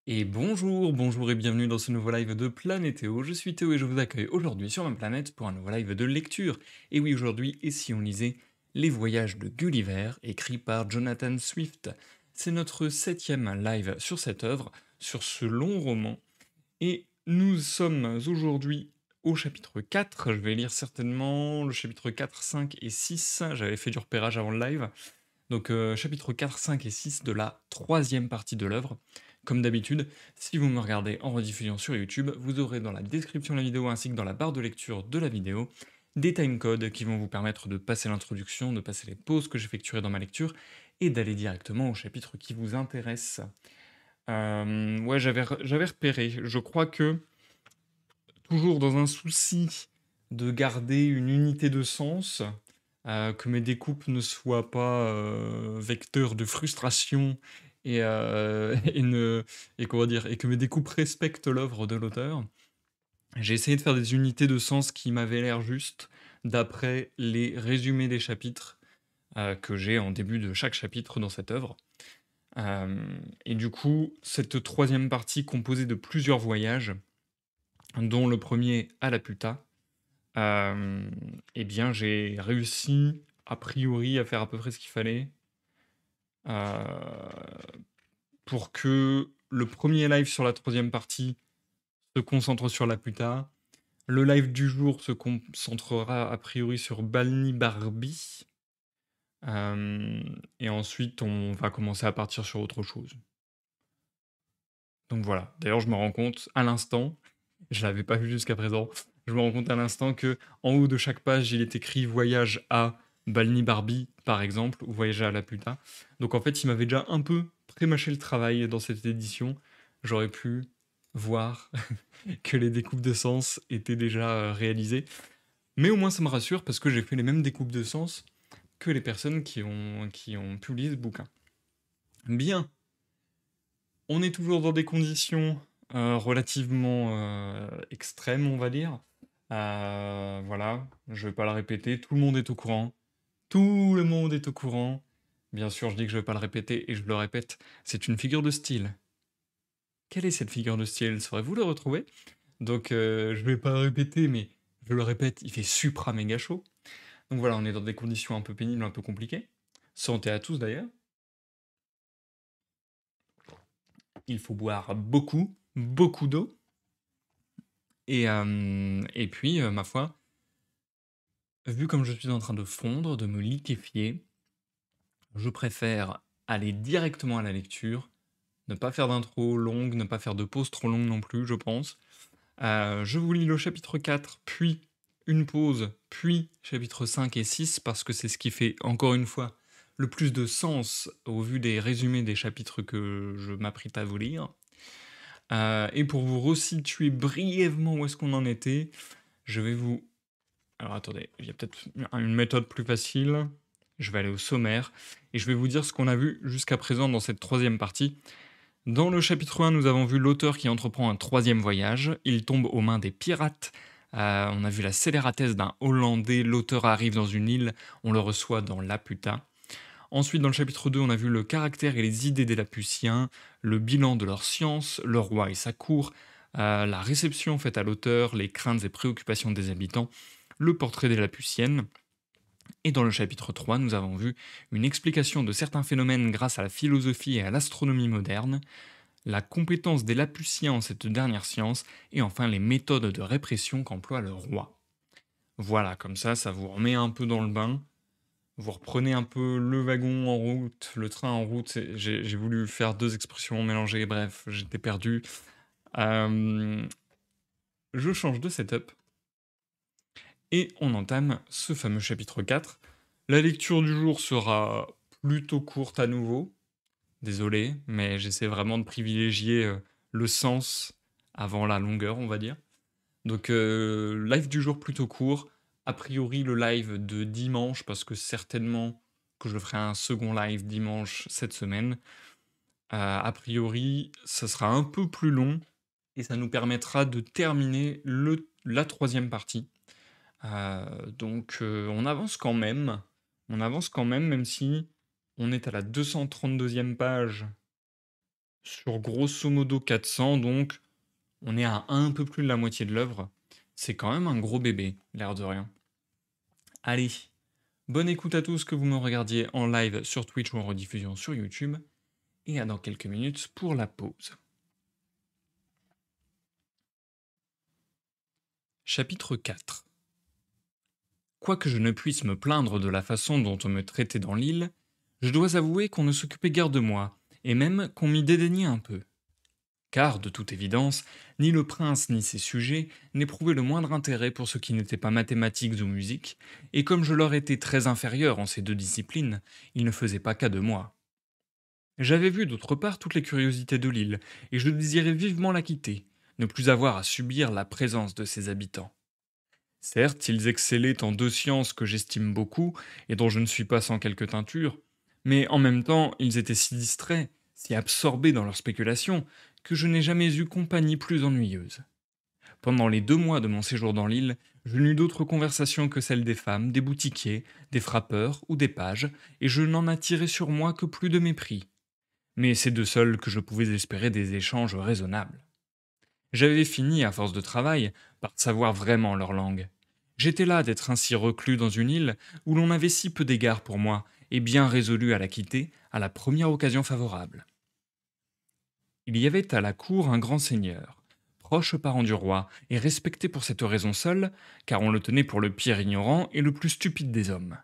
Et bonjour, bonjour et bienvenue dans ce nouveau live de Planétéo. Je suis Théo et je vous accueille aujourd'hui sur ma planète pour un nouveau live de lecture. Et oui, aujourd'hui, et si on lisait Les Voyages de Gulliver, écrit par Jonathan Swift. C'est notre septième live sur cette œuvre, sur ce long roman. Et nous sommes aujourd'hui au chapitre 4. Je vais lire certainement le chapitre 4, 5 et 6. J'avais fait du repérage avant le live. Donc chapitre 4, 5 et 6 de la troisième partie de l'œuvre. Comme d'habitude, si vous me regardez en rediffusion sur YouTube, vous aurez dans la description de la vidéo ainsi que dans la barre de lecture de la vidéo des timecodes qui vont vous permettre de passer l'introduction, de passer les pauses que j'effectuerai dans ma lecture et d'aller directement au chapitre qui vous intéresse. Ouais, j'avais repéré. Je crois que, toujours dans un souci de garder une unité de sens, que mes découpes ne soient pas vecteurs de frustration et, et, comment dire, et que mes découpes respectent l'œuvre de l'auteur. J'ai essayé de faire des unités de sens qui m'avaient l'air justes d'après les résumés des chapitres que j'ai en début de chaque chapitre dans cette œuvre. Et du coup, cette troisième partie composée de plusieurs voyages, dont le premier à la Puta, euh, eh bien, j'ai réussi, a priori, à faire à peu près ce qu'il fallait pour que le premier live sur la troisième partie se concentre sur la Puta. Le live du jour se concentrera a priori sur Balni Barbie. Et ensuite, on va commencer à partir sur autre chose. Donc voilà. D'ailleurs, je me rends compte à l'instant, je l'avais pas vu jusqu'à présent, je me rends compte à l'instant que en haut de chaque page, il est écrit voyage à Balni Barbie, par exemple, ou voyage à la Puta. Donc en fait, il m'avait déjà un peu prémâché le travail dans cette édition. J'aurais pu voir que les découpes de sens étaient déjà réalisées. Mais au moins, ça me rassure parce que j'ai fait les mêmes découpes de sens que les personnes qui ont publié ce bouquin. Bien, on est toujours dans des conditions relativement extrêmes, on va dire. Voilà, je vais pas le répéter, tout le monde est au courant. Tout le monde est au courant. Bien sûr, je dis que je vais pas le répéter et je le répète, c'est une figure de style. Quelle est cette figure de style? Saurez-vous le retrouver? Donc, je vais pas le répéter, mais je le répète, il fait supra méga chaud. Donc voilà, on est dans des conditions un peu pénibles, un peu compliquées. Santé à tous d'ailleurs. Il faut boire beaucoup, beaucoup d'eau. Et puis, ma foi, vu comme je suis en train de fondre, de me liquéfier, je préfère aller directement à la lecture, ne pas faire d'intro longue, ne pas faire de pause trop longue non plus, je pense. Je vous lis le chapitre 4, puis une pause, puis chapitre 5 et 6, parce que c'est ce qui fait, encore une fois, le plus de sens au vu des résumés des chapitres que je m'apprête à vous lire. Et pour vous resituer brièvement où est-ce qu'on en était, je vais vous... Alors attendez, il y a peut-être une méthode plus facile. Je vais aller au sommaire et je vais vous dire ce qu'on a vu jusqu'à présent dans cette troisième partie. Dans le chapitre 1, nous avons vu l'auteur qui entreprend un troisième voyage. Il tombe aux mains des pirates. On a vu la scélératesse d'un Hollandais. L'auteur arrive dans une île. On le reçoit dans Laputa. Ensuite, dans le chapitre 2, on a vu le caractère et les idées des Lapuciens, le bilan de leur science, le roi et sa cour, la réception faite à l'auteur, les craintes et préoccupations des habitants, le portrait des Lapuciennes. Et dans le chapitre 3, nous avons vu une explication de certains phénomènes grâce à la philosophie et à l'astronomie moderne, la compétence des Lapuciens en cette dernière science, et enfin les méthodes de répression qu'emploie le roi. Voilà, comme ça vous remet un peu dans le bain. Vous reprenez un peu le wagon en route, le train en route. J'ai voulu faire deux expressions mélangées, bref, j'étais perdu. Euh, je change de setup et on entame ce fameux chapitre 4. La lecture du jour sera plutôt courte à nouveau. Désolé, mais j'essaie vraiment de privilégier le sens avant la longueur, on va dire. Donc, live du jour plutôt court. A priori, le live de dimanche, parce que certainement que je ferai un second live dimanche cette semaine. A priori, ça sera un peu plus long et ça nous permettra de terminer la troisième partie. Donc, on avance quand même. On avance quand même, même si on est à la 232e page Sur grosso modo 400, donc on est à un peu plus de la moitié de l'œuvre. C'est quand même un gros bébé, l'air de rien. Allez, bonne écoute à tous, que vous me regardiez en live sur Twitch ou en rediffusion sur YouTube, et à dans quelques minutes pour la pause. Chapitre 4. Quoique je ne puisse me plaindre de la façon dont on me traitait dans l'île, je dois avouer qu'on ne s'occupait guère de moi, et même qu'on m'y dédaignait un peu. Car, de toute évidence, ni le prince ni ses sujets n'éprouvaient le moindre intérêt pour ce qui n'était pas mathématiques ou musique, et comme je leur étais très inférieur en ces deux disciplines, ils ne faisaient pas cas de moi. J'avais vu d'autre part toutes les curiosités de l'île, et je désirais vivement la quitter, ne plus avoir à subir la présence de ses habitants. Certes, ils excellaient en deux sciences que j'estime beaucoup, et dont je ne suis pas sans quelque teinture, mais en même temps, ils étaient si distraits, si absorbés dans leurs spéculations, que je n'ai jamais eu compagnie plus ennuyeuse. Pendant les 2 mois de mon séjour dans l'île, je n'eus d'autres conversations que celles des femmes, des boutiquiers, des frappeurs ou des pages, et je n'en attirai sur moi que plus de mépris. Mais c'est de seuls que je pouvais espérer des échanges raisonnables. J'avais fini, à force de travail, par savoir vraiment leur langue. J'étais là d'être ainsi reclus dans une île où l'on avait si peu d'égards pour moi, et bien résolu à la quitter à la première occasion favorable. Il y avait à la cour un grand seigneur, proche parent du roi, et respecté pour cette raison seule, car on le tenait pour le pire ignorant et le plus stupide des hommes.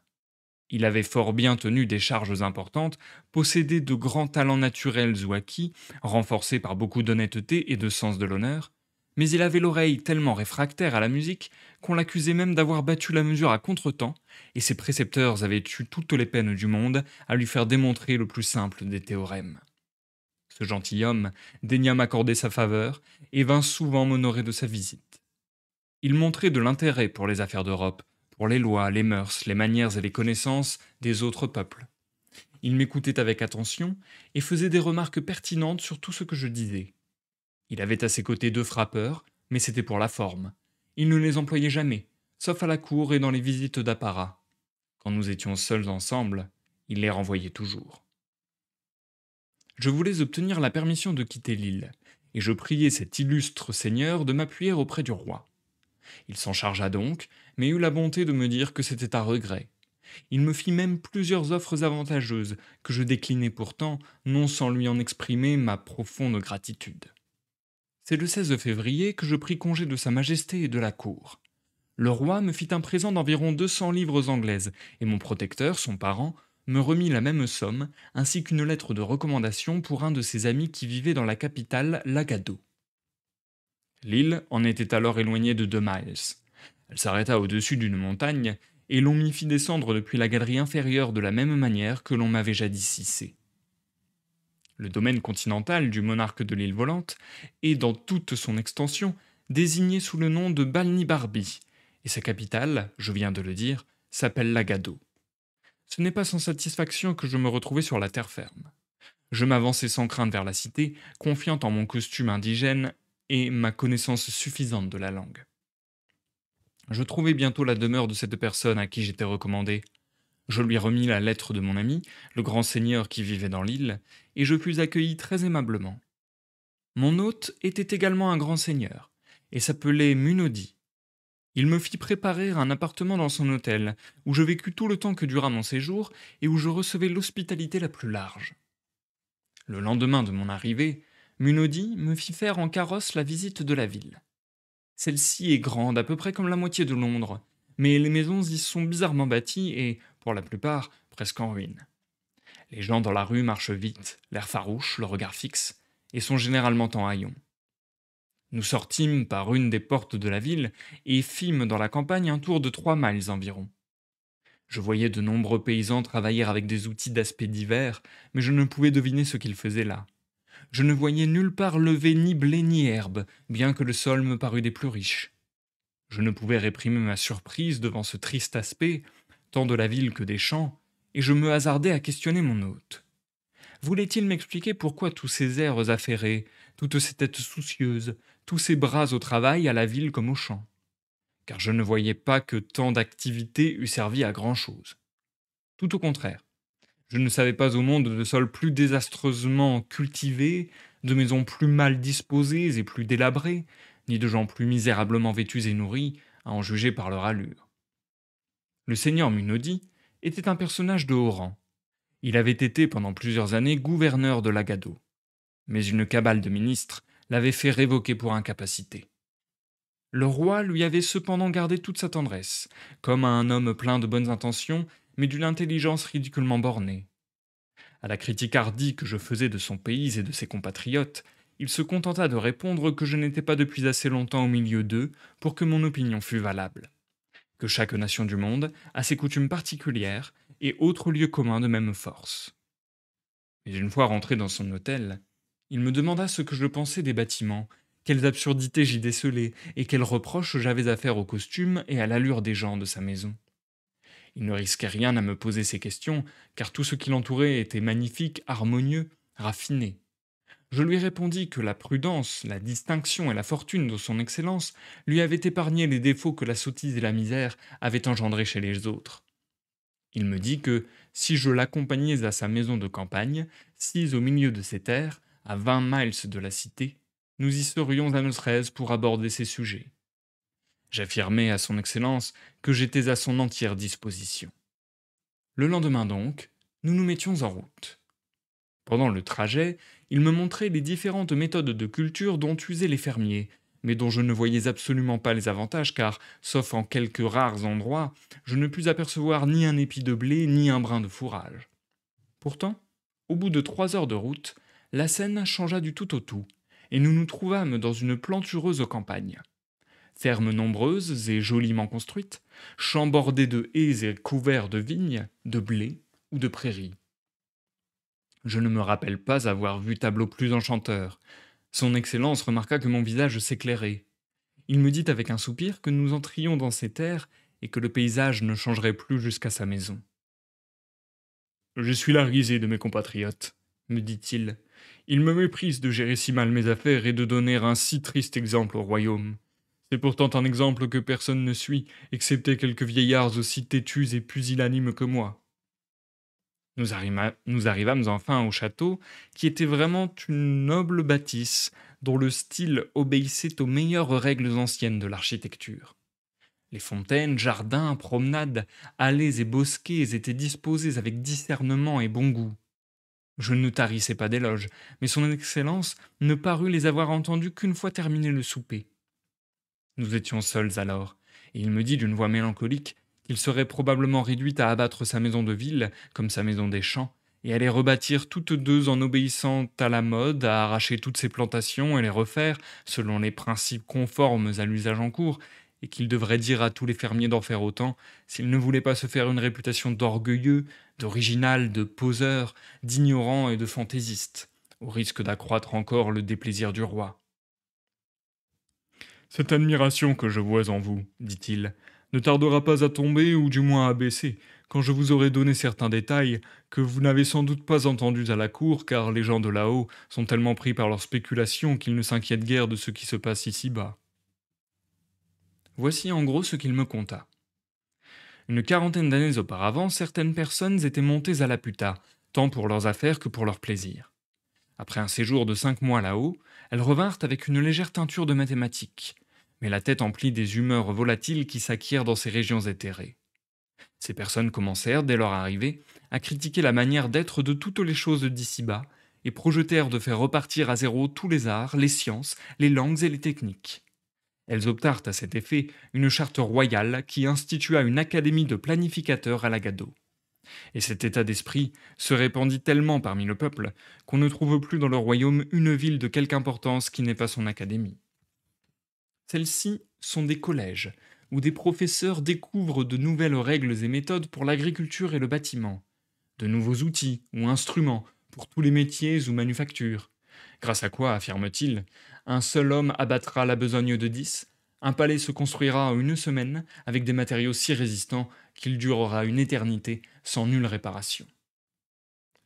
Il avait fort bien tenu des charges importantes, possédait de grands talents naturels ou acquis, renforcés par beaucoup d'honnêteté et de sens de l'honneur, mais il avait l'oreille tellement réfractaire à la musique qu'on l'accusait même d'avoir battu la mesure à contretemps, et ses précepteurs avaient eu toutes les peines du monde à lui faire démontrer le plus simple des théorèmes. Ce gentilhomme daigna m'accorder sa faveur et vint souvent m'honorer de sa visite. Il montrait de l'intérêt pour les affaires d'Europe, pour les lois, les mœurs, les manières et les connaissances des autres peuples. Il m'écoutait avec attention et faisait des remarques pertinentes sur tout ce que je disais. Il avait à ses côtés 2 frappeurs, mais c'était pour la forme. Il ne les employait jamais, sauf à la cour et dans les visites d'apparat. Quand nous étions seuls ensemble, il les renvoyait toujours. Je voulais obtenir la permission de quitter l'île, et je priai cet illustre seigneur de m'appuyer auprès du roi. Il s'en chargea donc, mais eut la bonté de me dire que c'était à regret. Il me fit même plusieurs offres avantageuses, que je déclinai pourtant, non sans lui en exprimer ma profonde gratitude. C'est le 16 février que je pris congé de Sa Majesté et de la cour. Le roi me fit un présent d'environ 200 livres anglaises, et mon protecteur, son parent, me remit la même somme, ainsi qu'une lettre de recommandation pour un de ses amis qui vivait dans la capitale, Lagado. L'île en était alors éloignée de 2 miles. Elle s'arrêta au-dessus d'une montagne, et l'on m'y fit descendre depuis la galerie inférieure de la même manière que l'on m'avait jadis hissé. Le domaine continental du monarque de l'île volante est, dans toute son extension, désigné sous le nom de Balnibarbi, et sa capitale, je viens de le dire, s'appelle Lagado. Ce n'est pas sans satisfaction que je me retrouvai sur la terre ferme. Je m'avançai sans crainte vers la cité, confiant en mon costume indigène et ma connaissance suffisante de la langue. Je trouvai bientôt la demeure de cette personne à qui j'étais recommandé. Je lui remis la lettre de mon ami, le grand seigneur qui vivait dans l'île, et je fus accueilli très aimablement. Mon hôte était également un grand seigneur, et s'appelait Munodi. Il me fit préparer un appartement dans son hôtel, où je vécus tout le temps que dura mon séjour, et où je recevais l'hospitalité la plus large. Le lendemain de mon arrivée, Munodi me fit faire en carrosse la visite de la ville. Celle-ci est grande, à peu près comme la moitié de Londres, mais les maisons y sont bizarrement bâties et, pour la plupart, presque en ruine. Les gens dans la rue marchent vite, l'air farouche, le regard fixe, et sont généralement en haillons. Nous sortîmes par une des portes de la ville et fîmes dans la campagne un tour de 3 miles environ. Je voyais de nombreux paysans travailler avec des outils d'aspect divers, mais je ne pouvais deviner ce qu'ils faisaient là. Je ne voyais nulle part lever ni blé ni herbe, bien que le sol me parût des plus riches. Je ne pouvais réprimer ma surprise devant ce triste aspect, tant de la ville que des champs, et je me hasardai à questionner mon hôte. Voulait-il m'expliquer pourquoi tous ces airs affairés, toutes ces têtes soucieuses, tous ces bras au travail à la ville comme au champ? Car je ne voyais pas que tant d'activité eût servi à grand-chose. Tout au contraire. Je ne savais pas au monde de sol plus désastreusement cultivé, de maisons plus mal disposées et plus délabrées, ni de gens plus misérablement vêtus et nourris, à en juger par leur allure. Le seigneur Munodi était un personnage de haut rang. Il avait été pendant plusieurs années gouverneur de l'Agado, mais une cabale de ministres l'avait fait révoquer pour incapacité. Le roi lui avait cependant gardé toute sa tendresse, comme à un homme plein de bonnes intentions, mais d'une intelligence ridiculement bornée. À la critique hardie que je faisais de son pays et de ses compatriotes, il se contenta de répondre que je n'étais pas depuis assez longtemps au milieu d'eux pour que mon opinion fût valable, que chaque nation du monde a ses coutumes particulières et autres lieux communs de même force. Mais une fois rentré dans son hôtel, il me demanda ce que je pensais des bâtiments, quelles absurdités j'y décelais et quels reproches j'avais à faire au costume et à l'allure des gens de sa maison. Il ne risquait rien à me poser ces questions, car tout ce qui l'entourait était magnifique, harmonieux, raffiné. Je lui répondis que la prudence, la distinction et la fortune de son excellence lui avaient épargné les défauts que la sottise et la misère avaient engendrés chez les autres. Il me dit que, si je l'accompagnais à sa maison de campagne, sise au milieu de ses terres, à 20 miles de la cité, nous y serions à notre aise pour aborder ces sujets. J'affirmai à son Excellence que j'étais à son entière disposition. Le lendemain donc, nous nous mettions en route. Pendant le trajet, il me montrait les différentes méthodes de culture dont usaient les fermiers, mais dont je ne voyais absolument pas les avantages car, sauf en quelques rares endroits, je ne pus apercevoir ni un épi de blé ni un brin de fourrage. Pourtant, au bout de 3 heures de route, la scène changea du tout au tout, et nous nous trouvâmes dans une plantureuse campagne. Fermes nombreuses et joliment construites, champs bordés de haies et couverts de vignes, de blé ou de prairies. Je ne me rappelle pas avoir vu tableau plus enchanteur. Son Excellence remarqua que mon visage s'éclairait. Il me dit avec un soupir que nous entrions dans ces terres et que le paysage ne changerait plus jusqu'à sa maison. Je suis la risée de mes compatriotes, me dit-il. Ils me méprisent de gérer si mal mes affaires et de donner un si triste exemple au royaume. C'est pourtant un exemple que personne ne suit, excepté quelques vieillards aussi têtus et pusillanimes que moi. Nous arrivâmes enfin au château, qui était vraiment une noble bâtisse, dont le style obéissait aux meilleures règles anciennes de l'architecture. Les fontaines, jardins, promenades, allées et bosquets étaient disposés avec discernement et bon goût. Je ne tarissais pas d'éloges, mais son Excellence ne parut les avoir entendus qu'une fois terminé le souper. Nous étions seuls alors, et il me dit d'une voix mélancolique qu'il serait probablement réduit à abattre sa maison de ville, comme sa maison des champs, et à les rebâtir toutes deux en obéissant à la mode, à arracher toutes ses plantations et les refaire, selon les principes conformes à l'usage en cours, et qu'il devrait dire à tous les fermiers d'en faire autant, s'ils ne voulaient pas se faire une réputation d'orgueilleux, d'original, de poseur, d'ignorant et de fantaisiste, au risque d'accroître encore le déplaisir du roi. Cette admiration que je vois en vous, dit-il, ne tardera pas à tomber ou du moins à baisser, quand je vous aurai donné certains détails que vous n'avez sans doute pas entendus à la cour, car les gens de là-haut sont tellement pris par leurs spéculations qu'ils ne s'inquiètent guère de ce qui se passe ici-bas. Voici en gros ce qu'il me conta. Une quarantaine d'années auparavant, certaines personnes étaient montées à la puta, tant pour leurs affaires que pour leurs plaisirs. Après un séjour de 5 mois là-haut, elles revinrent avec une légère teinture de mathématiques, mais la tête emplie des humeurs volatiles qui s'acquièrent dans ces régions éthérées. Ces personnes commencèrent, dès leur arrivée, à critiquer la manière d'être de toutes les choses d'ici-bas, et projetèrent de faire repartir à zéro tous les arts, les sciences, les langues et les techniques. Elles obtinrent à cet effet une charte royale qui institua une académie de planificateurs à l'Agado. Et cet état d'esprit se répandit tellement parmi le peuple qu'on ne trouve plus dans le royaume une ville de quelque importance qui n'ait pas son académie. Celles-ci sont des collèges, où des professeurs découvrent de nouvelles règles et méthodes pour l'agriculture et le bâtiment, de nouveaux outils ou instruments pour tous les métiers ou manufactures, grâce à quoi, affirme-t-il, un seul homme abattra la besogne de 10, un palais se construira en une semaine avec des matériaux si résistants qu'il durera une éternité sans nulle réparation.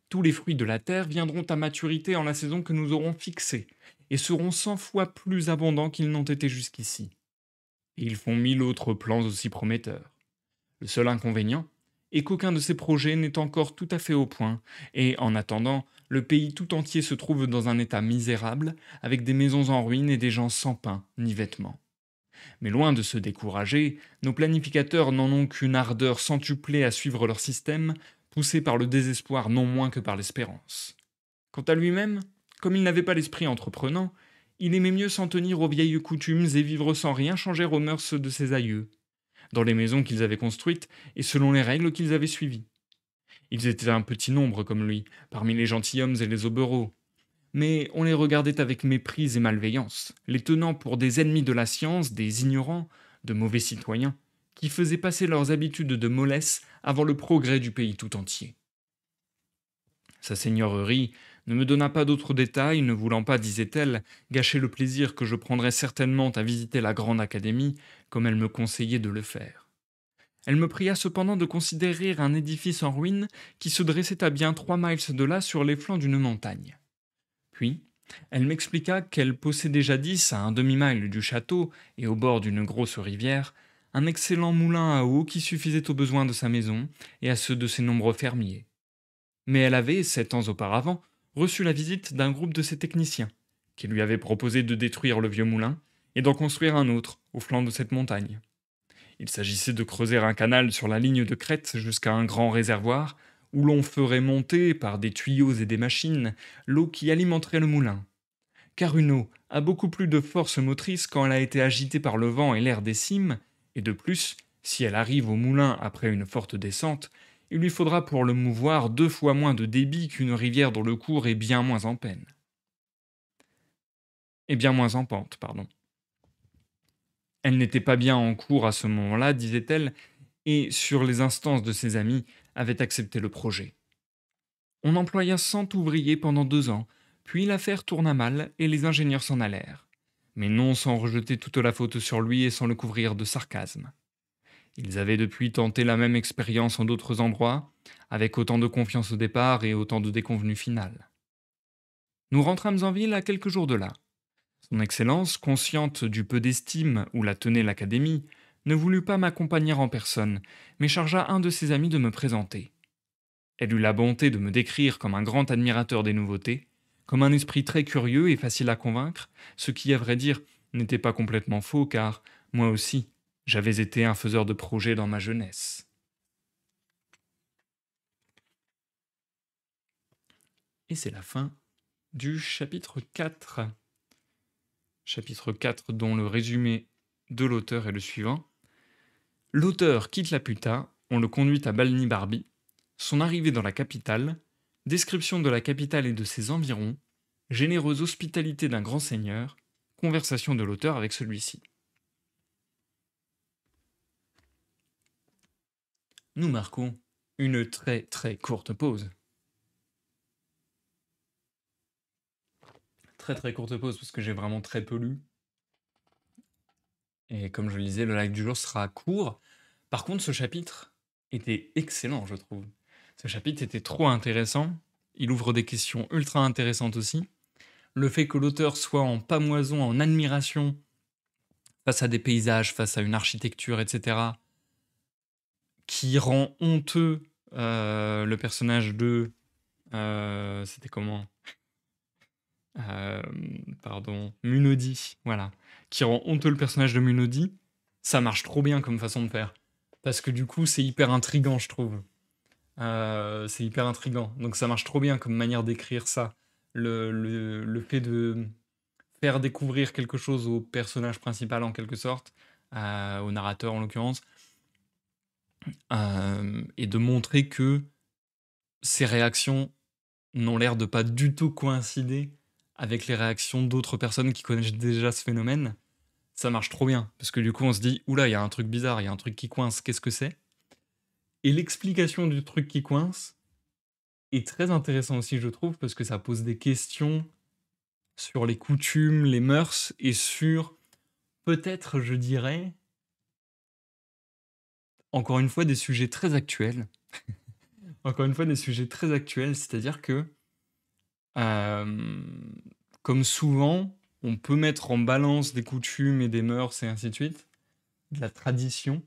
Tous les fruits de la terre viendront à maturité en la saison que nous aurons fixée, et seront 100 fois plus abondants qu'ils n'ont été jusqu'ici. Et ils font 1000 autres plans aussi prometteurs. Le seul inconvénient et qu'aucun de ces projets n'est encore tout à fait au point, et en attendant, le pays tout entier se trouve dans un état misérable, avec des maisons en ruine et des gens sans pain ni vêtements. Mais loin de se décourager, nos planificateurs n'en ont qu'une ardeur centuplée à suivre leur système, poussé par le désespoir non moins que par l'espérance. Quant à lui-même, comme il n'avait pas l'esprit entreprenant, il aimait mieux s'en tenir aux vieilles coutumes et vivre sans rien changer aux mœurs de ses aïeux, dans les maisons qu'ils avaient construites et selon les règles qu'ils avaient suivies. Ils étaient un petit nombre comme lui, parmi les gentilshommes et les hobereaux, mais on les regardait avec mépris et malveillance, les tenant pour des ennemis de la science, des ignorants, de mauvais citoyens, qui faisaient passer leurs habitudes de mollesse avant le progrès du pays tout entier. Sa seigneurie ne me donna pas d'autres détails, ne voulant pas, disait-elle, gâcher le plaisir que je prendrais certainement à visiter la grande académie, comme elle me conseillait de le faire. Elle me pria cependant de considérer un édifice en ruine qui se dressait à bien 3 miles de là sur les flancs d'une montagne. Puis, elle m'expliqua qu'elle possédait jadis, à un demi-mile du château et au bord d'une grosse rivière, un excellent moulin à eau qui suffisait aux besoins de sa maison et à ceux de ses nombreux fermiers. Mais elle avait, 7 ans auparavant, reçu la visite d'un groupe de ses techniciens, qui lui avaient proposé de détruire le vieux moulin et d'en construire un autre au flanc de cette montagne. Il s'agissait de creuser un canal sur la ligne de crête jusqu'à un grand réservoir où l'on ferait monter, par des tuyaux et des machines, l'eau qui alimenterait le moulin. Car une eau a beaucoup plus de force motrice quand elle a été agitée par le vent et l'air des cimes, et de plus, si elle arrive au moulin après une forte descente, il lui faudra pour le mouvoir 2 fois moins de débit qu'une rivière dont le cours est bien moins en peine. Et bien moins en pente, pardon. Elle n'était pas bien en cours à ce moment-là, disait-elle, et, sur les instances de ses amis, avait accepté le projet. On employa 100 ouvriers pendant 2 ans, puis l'affaire tourna mal et les ingénieurs s'en allèrent. Mais non sans rejeter toute la faute sur lui et sans le couvrir de sarcasme. Ils avaient depuis tenté la même expérience en d'autres endroits, avec autant de confiance au départ et autant de déconvenues finales. Nous rentrâmes en ville à quelques jours de là. Son Excellence, consciente du peu d'estime où la tenait l'Académie, ne voulut pas m'accompagner en personne, mais chargea un de ses amis de me présenter. Elle eut la bonté de me décrire comme un grand admirateur des nouveautés, comme un esprit très curieux et facile à convaincre, ce qui, à vrai dire, n'était pas complètement faux, car, moi aussi, j'avais été un faiseur de projets dans ma jeunesse. Et c'est la fin du chapitre 4. Chapitre 4 dont le résumé de l'auteur est le suivant. L'auteur quitte la Puta, on le conduit à Balnibarbi, son arrivée dans la capitale, description de la capitale et de ses environs, généreuse hospitalité d'un grand seigneur, conversation de l'auteur avec celui-ci. Nous marquons une très très courte pause. Très très courte pause parce que j'ai vraiment très peu lu. Et comme je le disais, le live du jour sera court. Par contre, ce chapitre était excellent, je trouve. Ce chapitre était trop intéressant. Il ouvre des questions ultra intéressantes aussi. Le fait que l'auteur soit en pamoison, en admiration face à des paysages, face à une architecture, etc., qui rend honteux le personnage de... C'était comment Euh, Pardon, Munodi, voilà. Qui rend honteux le personnage de Munodi, ça marche trop bien comme façon de faire. Parce que du coup, c'est hyper intriguant, je trouve. C'est hyper intriguant. Donc ça marche trop bien comme manière d'écrire ça. Le fait de faire découvrir quelque chose au personnage principal en quelque sorte, au narrateur en l'occurrence, et de montrer que ses réactions n'ont l'air de pas du tout coïncider avec les réactions d'autres personnes qui connaissent déjà ce phénomène. Ça marche trop bien, parce que du coup on se dit, oula, il y a un truc bizarre, il y a un truc qui coince, qu'est-ce que c'est? Et l'explication du truc qui coince est très intéressant aussi, je trouve, parce que ça pose des questions sur les coutumes, les mœurs, et sur, peut-être, je dirais, encore une fois, des sujets très actuels. Encore une fois, des sujets très actuels, c'est-à-dire que, euh, comme souvent, on peut mettre en balance des coutumes et des mœurs et ainsi de suite, de la tradition,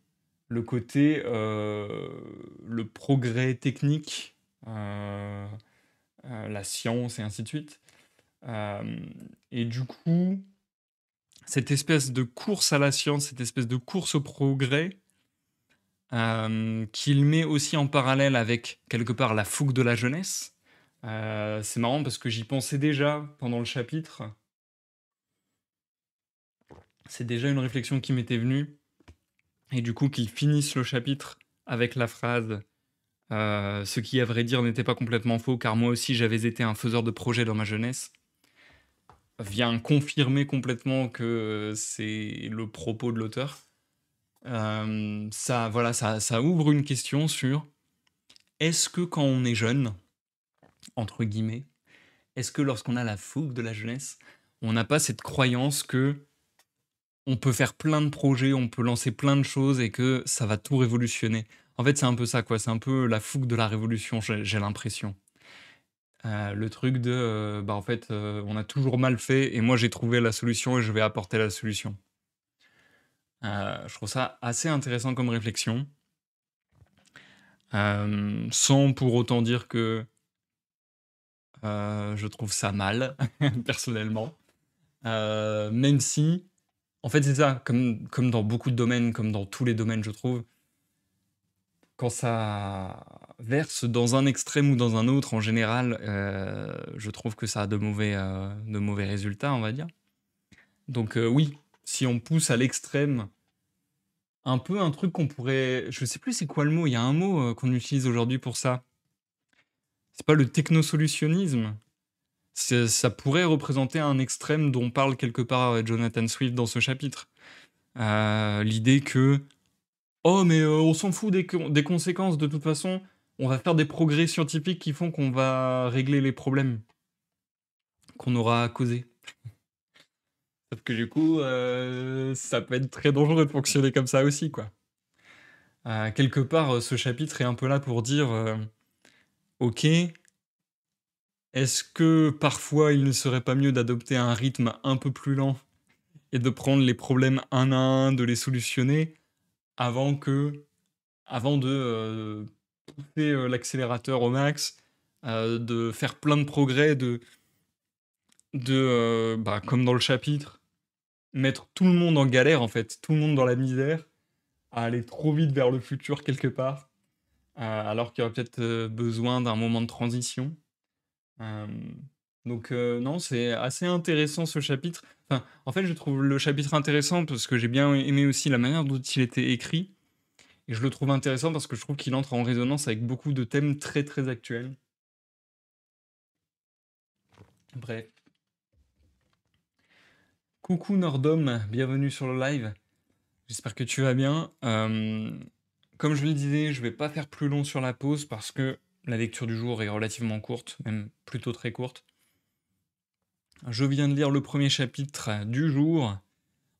le côté, le progrès technique, la science et ainsi de suite. Hem et du coup, cette espèce de course à la science, cette espèce de course au progrès, qu'il met aussi en parallèle avec, quelque part, la fougue de la jeunesse. C'est marrant parce que j'y pensais déjà pendant le chapitre. C'est déjà une réflexion qui m'était venue et du coup qu'ils finissent le chapitre avec la phrase, «Ce qui à vrai dire n'était pas complètement faux car moi aussi j'avais été un faiseur de projets dans ma jeunesse», vient confirmer complètement que c'est le propos de l'auteur. Ça voilà, ça ouvre une question sur: est-ce que quand on est «jeune», entre guillemets, est-ce que lorsqu'on a la fougue de la jeunesse, on n'a pas cette croyance que on peut faire plein de projets, on peut lancer plein de choses et que ça va tout révolutionner? En fait, c'est un peu ça, quoi, c'est un peu la fougue de la révolution, j'ai l'impression. Le truc de, bah, en fait, on a toujours mal fait et moi j'ai trouvé la solution et je vais apporter la solution. Je trouve ça assez intéressant comme réflexion, sans pour autant dire que, je trouve ça mal, personnellement. Même si, en fait, c'est ça, comme dans beaucoup de domaines, comme dans tous les domaines, je trouve, quand ça verse dans un extrême ou dans un autre, en général, je trouve que ça a de mauvais résultats, on va dire. Donc, oui, si on pousse à l'extrême, un peu un truc qu'on pourrait je sais plus c'est quoi le mot, il y a un mot, qu'on utilise aujourd'hui pour ça. C'est pas le technosolutionnisme? Ça pourrait représenter un extrême dont parle quelque part, Jonathan Swift dans ce chapitre. L'idée que: «Oh mais, on s'en fout des conséquences de toute façon, on va faire des progrès scientifiques qui font qu'on va régler les problèmes qu'on aura causés». Sauf que du coup, ça peut être très dangereux de fonctionner comme ça aussi, quoi. Quelque part, ce chapitre est un peu là pour dire, «OK, est-ce que parfois il ne serait pas mieux d'adopter un rythme un peu plus lent et de prendre les problèmes un à un, de les solutionner avant que avant de, pousser, l'accélérateur au max, de faire plein de progrès, bah, comme dans le chapitre, mettre tout le monde en galère, en fait, tout le monde dans la misère, à aller trop vite vers le futur quelque part, alors qu'il y aurait peut-être, besoin d'un moment de transition». Hem, donc non, c'est assez intéressant ce chapitre. Enfin, en fait, je trouve le chapitre intéressant parce que j'ai bien aimé aussi la manière dont il était écrit et je le trouve intéressant parce que je trouve qu'il entre en résonance avec beaucoup de thèmes très, très actuels. Bref. Coucou Nordom, bienvenue sur le live. J'espère que tu vas bien. Comme je le disais, je vais pas faire plus long sur la pause parce que la lecture du jour est relativement courte, même plutôt très courte. Je viens de lire le premier chapitre du jour.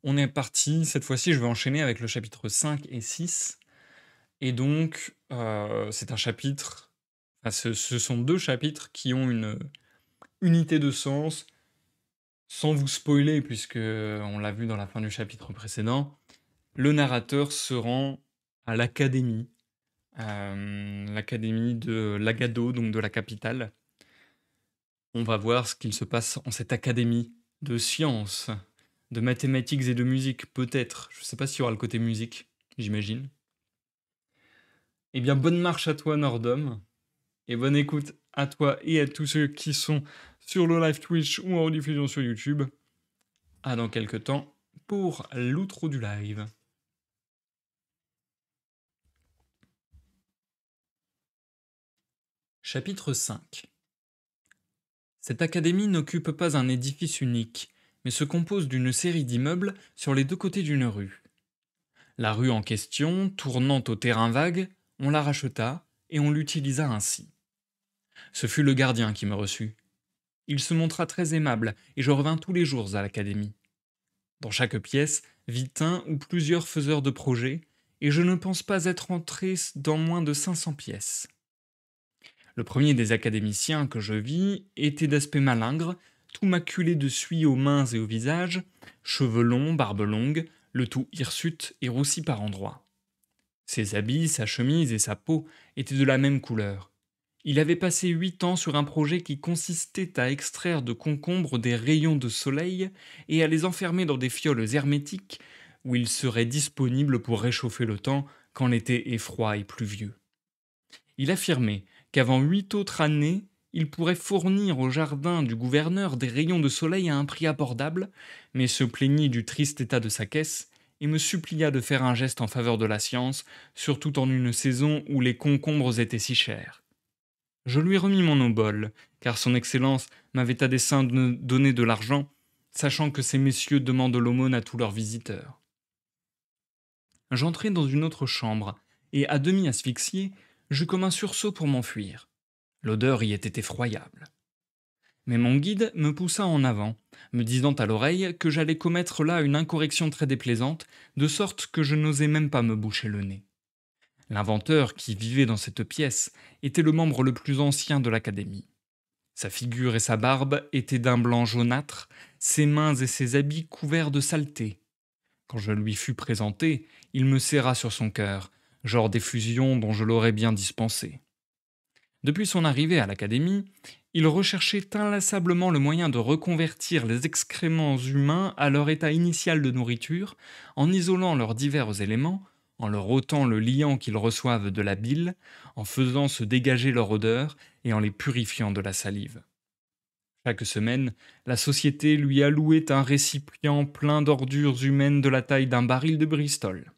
On est parti. Cette fois-ci, je vais enchaîner avec le chapitre 5 et 6. Et donc, c'est un chapitre. Enfin, ce sont deux chapitres qui ont une unité de sens. Sans vous spoiler, puisque on l'a vu dans la fin du chapitre précédent, le narrateur se rend à l'académie, l'académie de Lagado, donc de la capitale. On va voir ce qu'il se passe en cette académie de sciences, de mathématiques et de musique, peut-être. Je sais pas s'il y aura le côté musique, j'imagine. Eh bien, bonne marche à toi, Nordom, et bonne écoute à toi et à tous ceux qui sont sur le live Twitch ou en rediffusion sur YouTube. À dans quelques temps pour l'outro du live. Chapitre 5. Cette académie n'occupe pas un édifice unique, mais se compose d'une série d'immeubles sur les deux côtés d'une rue. La rue en question, tournant au terrain vague, on la racheta et on l'utilisa ainsi. Ce fut le gardien qui me reçut. Il se montra très aimable et je revins tous les jours à l'académie. Dans chaque pièce vit un ou plusieurs faiseurs de projets, et je ne pense pas être entré dans moins de 500 pièces. Le premier des académiciens que je vis était d'aspect malingre, tout maculé de suie aux mains et au visage, cheveux longs, barbe longue, le tout hirsute et roussi par endroits. Ses habits, sa chemise et sa peau étaient de la même couleur. Il avait passé 8 ans sur un projet qui consistait à extraire de concombres des rayons de soleil et à les enfermer dans des fioles hermétiques où ils seraient disponibles pour réchauffer le temps quand l'été est froid et pluvieux. Il affirmait qu'avant 8 autres années, il pourrait fournir au jardin du gouverneur des rayons de soleil à un prix abordable, mais se plaignit du triste état de sa caisse et me supplia de faire un geste en faveur de la science, surtout en une saison où les concombres étaient si chers. Je lui remis mon obole, car son Excellence m'avait à dessein de me donner de l'argent, sachant que ces messieurs demandent l'aumône à tous leurs visiteurs. J'entrai dans une autre chambre, et à demi asphyxié, j'eus comme un sursaut pour m'enfuir. L'odeur y était effroyable. Mais mon guide me poussa en avant, me disant à l'oreille que j'allais commettre là une incorrection très déplaisante, de sorte que je n'osais même pas me boucher le nez. L'inventeur qui vivait dans cette pièce était le membre le plus ancien de l'académie. Sa figure et sa barbe étaient d'un blanc jaunâtre, ses mains et ses habits couverts de saleté. Quand je lui fus présenté, il me serra sur son cœur, genre d'effusion dont je l'aurais bien dispensé. Depuis son arrivée à l'académie, il recherchait inlassablement le moyen de reconvertir les excréments humains à leur état initial de nourriture, en isolant leurs divers éléments, en leur ôtant le liant qu'ils reçoivent de la bile, en faisant se dégager leur odeur et en les purifiant de la salive. Chaque semaine, la société lui allouait un récipient plein d'ordures humaines de la taille d'un baril de Bristol.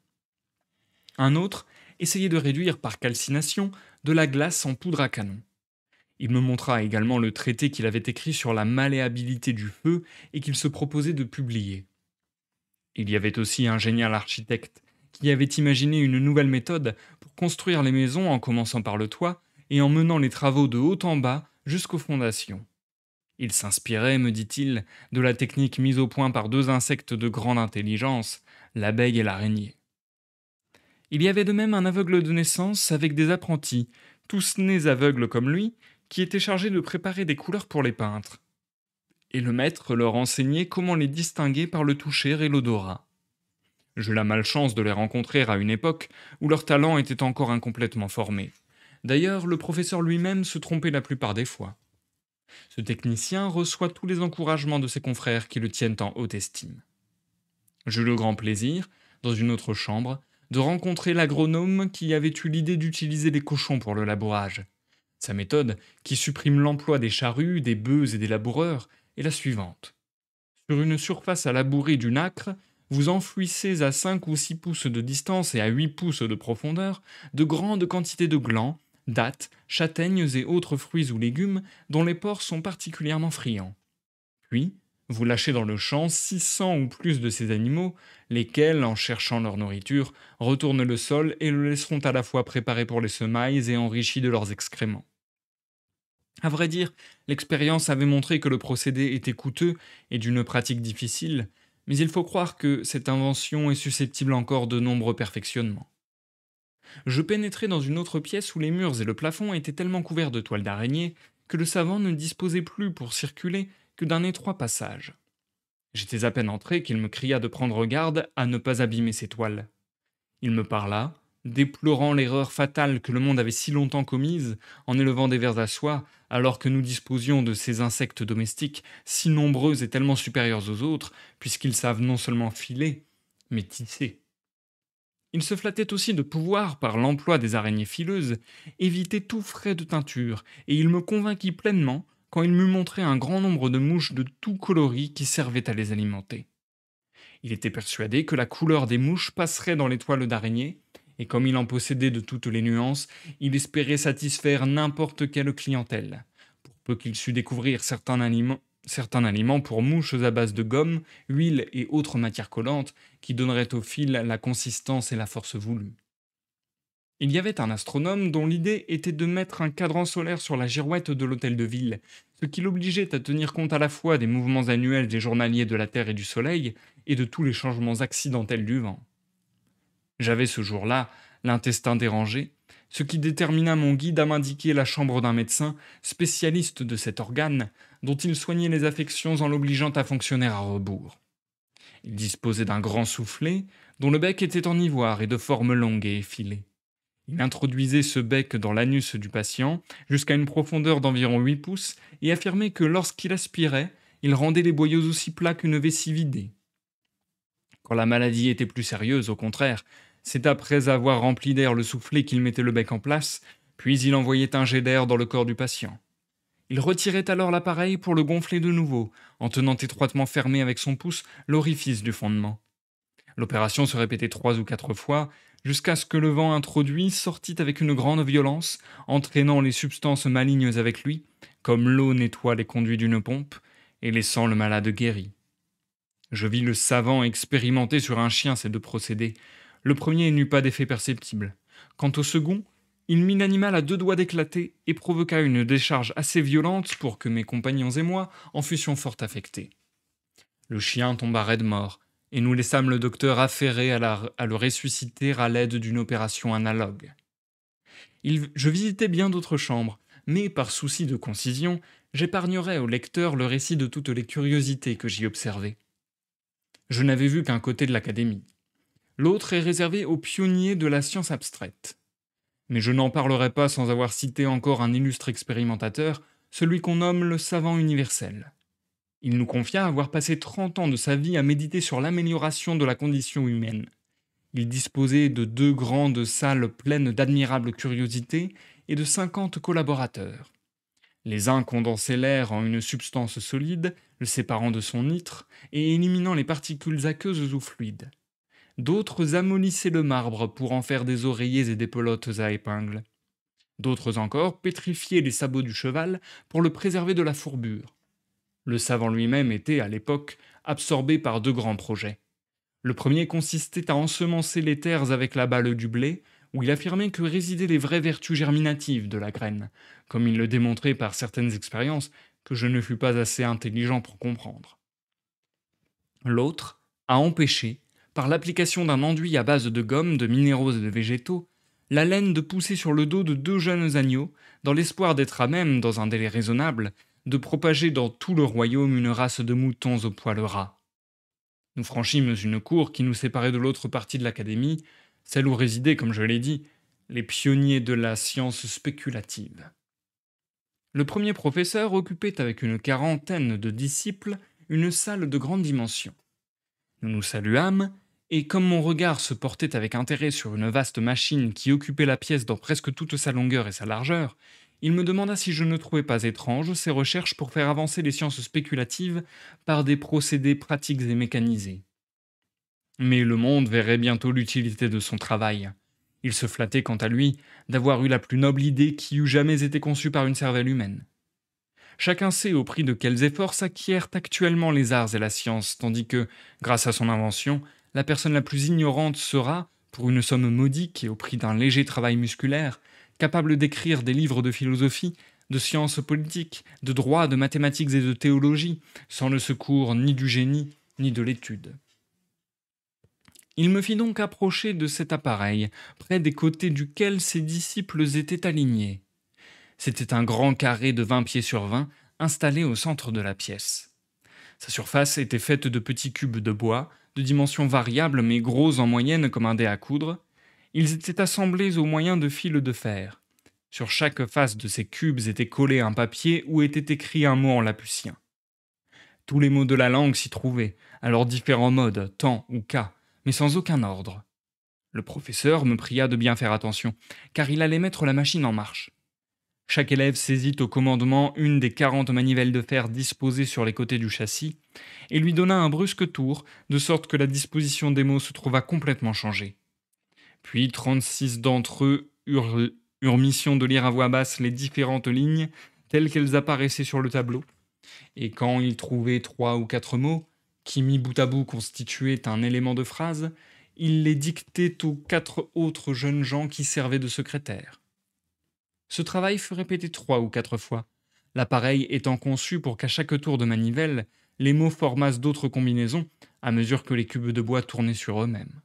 Un autre essayait de réduire par calcination de la glace en poudre à canon. Il me montra également le traité qu'il avait écrit sur la malléabilité du feu et qu'il se proposait de publier. Il y avait aussi un génial architecte qui avait imaginé une nouvelle méthode pour construire les maisons en commençant par le toit et en menant les travaux de haut en bas jusqu'aux fondations. Il s'inspirait, me dit-il, de la technique mise au point par deux insectes de grande intelligence, l'abeille et l'araignée. Il y avait de même un aveugle de naissance avec des apprentis, tous nés aveugles comme lui, qui étaient chargés de préparer des couleurs pour les peintres. Et le maître leur enseignait comment les distinguer par le toucher et l'odorat. J'eus la malchance de les rencontrer à une époque où leur talent était encore incomplètement formé. D'ailleurs, le professeur lui-même se trompait la plupart des fois. Ce technicien reçoit tous les encouragements de ses confrères qui le tiennent en haute estime. J'eus le grand plaisir, dans une autre chambre, de rencontrer l'agronome qui avait eu l'idée d'utiliser les cochons pour le labourage. Sa méthode, qui supprime l'emploi des charrues, des bœufs et des laboureurs, est la suivante. Sur une surface à labourer d'une acre, vous enfouissez à 5 ou 6 pouces de distance et à 8 pouces de profondeur de grandes quantités de glands, dattes, châtaignes et autres fruits ou légumes dont les porcs sont particulièrement friands. Puis, vous lâchez dans le champ 600 ou plus de ces animaux, lesquels, en cherchant leur nourriture, retournent le sol et le laisseront à la fois préparé pour les semailles et enrichi de leurs excréments. À vrai dire, l'expérience avait montré que le procédé était coûteux et d'une pratique difficile, mais il faut croire que cette invention est susceptible encore de nombreux perfectionnements. Je pénétrai dans une autre pièce où les murs et le plafond étaient tellement couverts de toiles d'araignée que le savant ne disposait plus pour circuler que d'un étroit passage. J'étais à peine entré qu'il me cria de prendre garde à ne pas abîmer ses toiles. Il me parla, déplorant l'erreur fatale que le monde avait si longtemps commise en élevant des vers à soie, alors que nous disposions de ces insectes domestiques si nombreux et tellement supérieurs aux autres, puisqu'ils savent non seulement filer, mais tisser. Il se flattait aussi de pouvoir, par l'emploi des araignées fileuses, éviter tout frais de teinture, et il me convainquit pleinement quand il m'eut montré un grand nombre de mouches de tout coloris qui servaient à les alimenter. Il était persuadé que la couleur des mouches passerait dans les toiles d'araignée, et comme il en possédait de toutes les nuances, il espérait satisfaire n'importe quelle clientèle, pour peu qu'il sût découvrir certains aliments pour mouches à base de gomme, huile et autres matières collantes qui donneraient au fil la consistance et la force voulues. Il y avait un astronome dont l'idée était de mettre un cadran solaire sur la girouette de l'hôtel de ville, ce qui l'obligeait à tenir compte à la fois des mouvements annuels et journaliers de la Terre et du Soleil, et de tous les changements accidentels du vent. J'avais ce jour-là l'intestin dérangé, ce qui détermina mon guide à m'indiquer la chambre d'un médecin, spécialiste de cet organe, dont il soignait les affections en l'obligeant à fonctionner à rebours. Il disposait d'un grand soufflet, dont le bec était en ivoire et de forme longue et effilée. Il introduisait ce bec dans l'anus du patient jusqu'à une profondeur d'environ 8 pouces et affirmait que lorsqu'il aspirait, il rendait les boyaux aussi plats qu'une vessie vidée. Quand la maladie était plus sérieuse, au contraire, c'est après avoir rempli d'air le soufflet qu'il mettait le bec en place, puis il envoyait un jet d'air dans le corps du patient. Il retirait alors l'appareil pour le gonfler de nouveau, en tenant étroitement fermé avec son pouce l'orifice du fondement. L'opération se répétait 3 ou 4 fois, jusqu'à ce que le vent introduit sortît avec une grande violence, entraînant les substances malignes avec lui, comme l'eau nettoie les conduits d'une pompe, et laissant le malade guéri. Je vis le savant expérimenter sur un chien ces deux procédés. Le premier n'eut pas d'effet perceptible. Quant au second, il mit l'animal à 2 doigts d'éclater et provoqua une décharge assez violente pour que mes compagnons et moi en fussions fort affectés. Le chien tomba raide mort, et nous laissâmes le docteur affairé à le ressusciter à l'aide d'une opération analogue. Je visitai bien d'autres chambres, mais par souci de concision, j'épargnerai au lecteur le récit de toutes les curiosités que j'y observai. Je n'avais vu qu'un côté de l'académie. L'autre est réservé aux pionniers de la science abstraite. Mais je n'en parlerai pas sans avoir cité encore un illustre expérimentateur, celui qu'on nomme le savant universel. Il nous confia avoir passé 30 ans de sa vie à méditer sur l'amélioration de la condition humaine. Il disposait de 2 grandes salles pleines d'admirables curiosités et de 50 collaborateurs. Les uns condensaient l'air en une substance solide, le séparant de son nitre et éliminant les particules aqueuses ou fluides. D'autres amollissaient le marbre pour en faire des oreillers et des pelotes à épingles. D'autres encore pétrifiaient les sabots du cheval pour le préserver de la fourbure. Le savant lui-même était, à l'époque, absorbé par 2 grands projets. Le premier consistait à ensemencer les terres avec la balle du blé, où il affirmait que résidaient les vraies vertus germinatives de la graine, comme il le démontrait par certaines expériences que je ne fus pas assez intelligent pour comprendre. L'autre a empêché, par l'application d'un enduit à base de gomme, de minéraux et de végétaux, la laine de pousser sur le dos de 2 jeunes agneaux, dans l'espoir d'être à même, dans un délai raisonnable, de propager dans tout le royaume une race de moutons aux poils ras. Nous franchîmes une cour qui nous séparait de l'autre partie de l'académie, celle où résidaient, comme je l'ai dit, les pionniers de la science spéculative. Le premier professeur occupait avec une quarantaine de disciples une salle de grande dimension. Nous nous saluâmes, et comme mon regard se portait avec intérêt sur une vaste machine qui occupait la pièce dans presque toute sa longueur et sa largeur, il me demanda si je ne trouvais pas étranges ces recherches pour faire avancer les sciences spéculatives par des procédés pratiques et mécanisés. Mais le monde verrait bientôt l'utilité de son travail. Il se flattait, quant à lui, d'avoir eu la plus noble idée qui eût jamais été conçue par une cervelle humaine. Chacun sait au prix de quels efforts s'acquièrent actuellement les arts et la science, tandis que, grâce à son invention, la personne la plus ignorante sera, pour une somme modique et au prix d'un léger travail musculaire, capable d'écrire des livres de philosophie, de sciences politiques, de droit, de mathématiques et de théologie, sans le secours ni du génie, ni de l'étude. Il me fit donc approcher de cet appareil, près des côtés duquel ses disciples étaient alignés. C'était un grand carré de 20 pieds sur 20, installé au centre de la pièce. Sa surface était faite de petits cubes de bois, de dimensions variables mais gros en moyenne comme un dé à coudre. Ils étaient assemblés au moyen de fils de fer. Sur chaque face de ces cubes était collé un papier où était écrit un mot en laputien. Tous les mots de la langue s'y trouvaient, à leurs différents modes, temps ou cas, mais sans aucun ordre. Le professeur me pria de bien faire attention, car il allait mettre la machine en marche. Chaque élève saisit au commandement une des 40 manivelles de fer disposées sur les côtés du châssis et lui donna un brusque tour, de sorte que la disposition des mots se trouva complètement changée. Puis 36 d'entre eux eurent mission de lire à voix basse les différentes lignes telles qu'elles apparaissaient sur le tableau, et quand ils trouvaient 3 ou 4 mots, qui mis bout à bout constituaient un élément de phrase, ils les dictaient aux 4 autres jeunes gens qui servaient de secrétaires. Ce travail fut répété 3 ou 4 fois, l'appareil étant conçu pour qu'à chaque tour de manivelle, les mots formassent d'autres combinaisons à mesure que les cubes de bois tournaient sur eux-mêmes.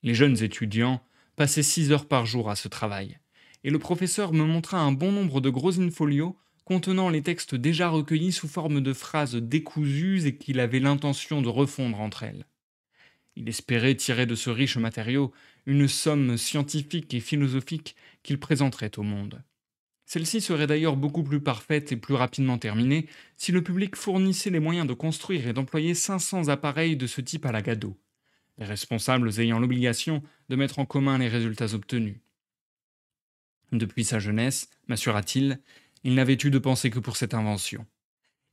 Les jeunes étudiants passaient 6 heures par jour à ce travail, et le professeur me montra un bon nombre de gros in-folio contenant les textes déjà recueillis sous forme de phrases décousues et qu'il avait l'intention de refondre entre elles. Il espérait tirer de ce riche matériau une somme scientifique et philosophique qu'il présenterait au monde. Celle-ci serait d'ailleurs beaucoup plus parfaite et plus rapidement terminée si le public fournissait les moyens de construire et d'employer 500 appareils de ce type à la Gadot, les responsables ayant l'obligation de mettre en commun les résultats obtenus. Depuis sa jeunesse, m'assura-t-il, il n'avait eu de pensée que pour cette invention.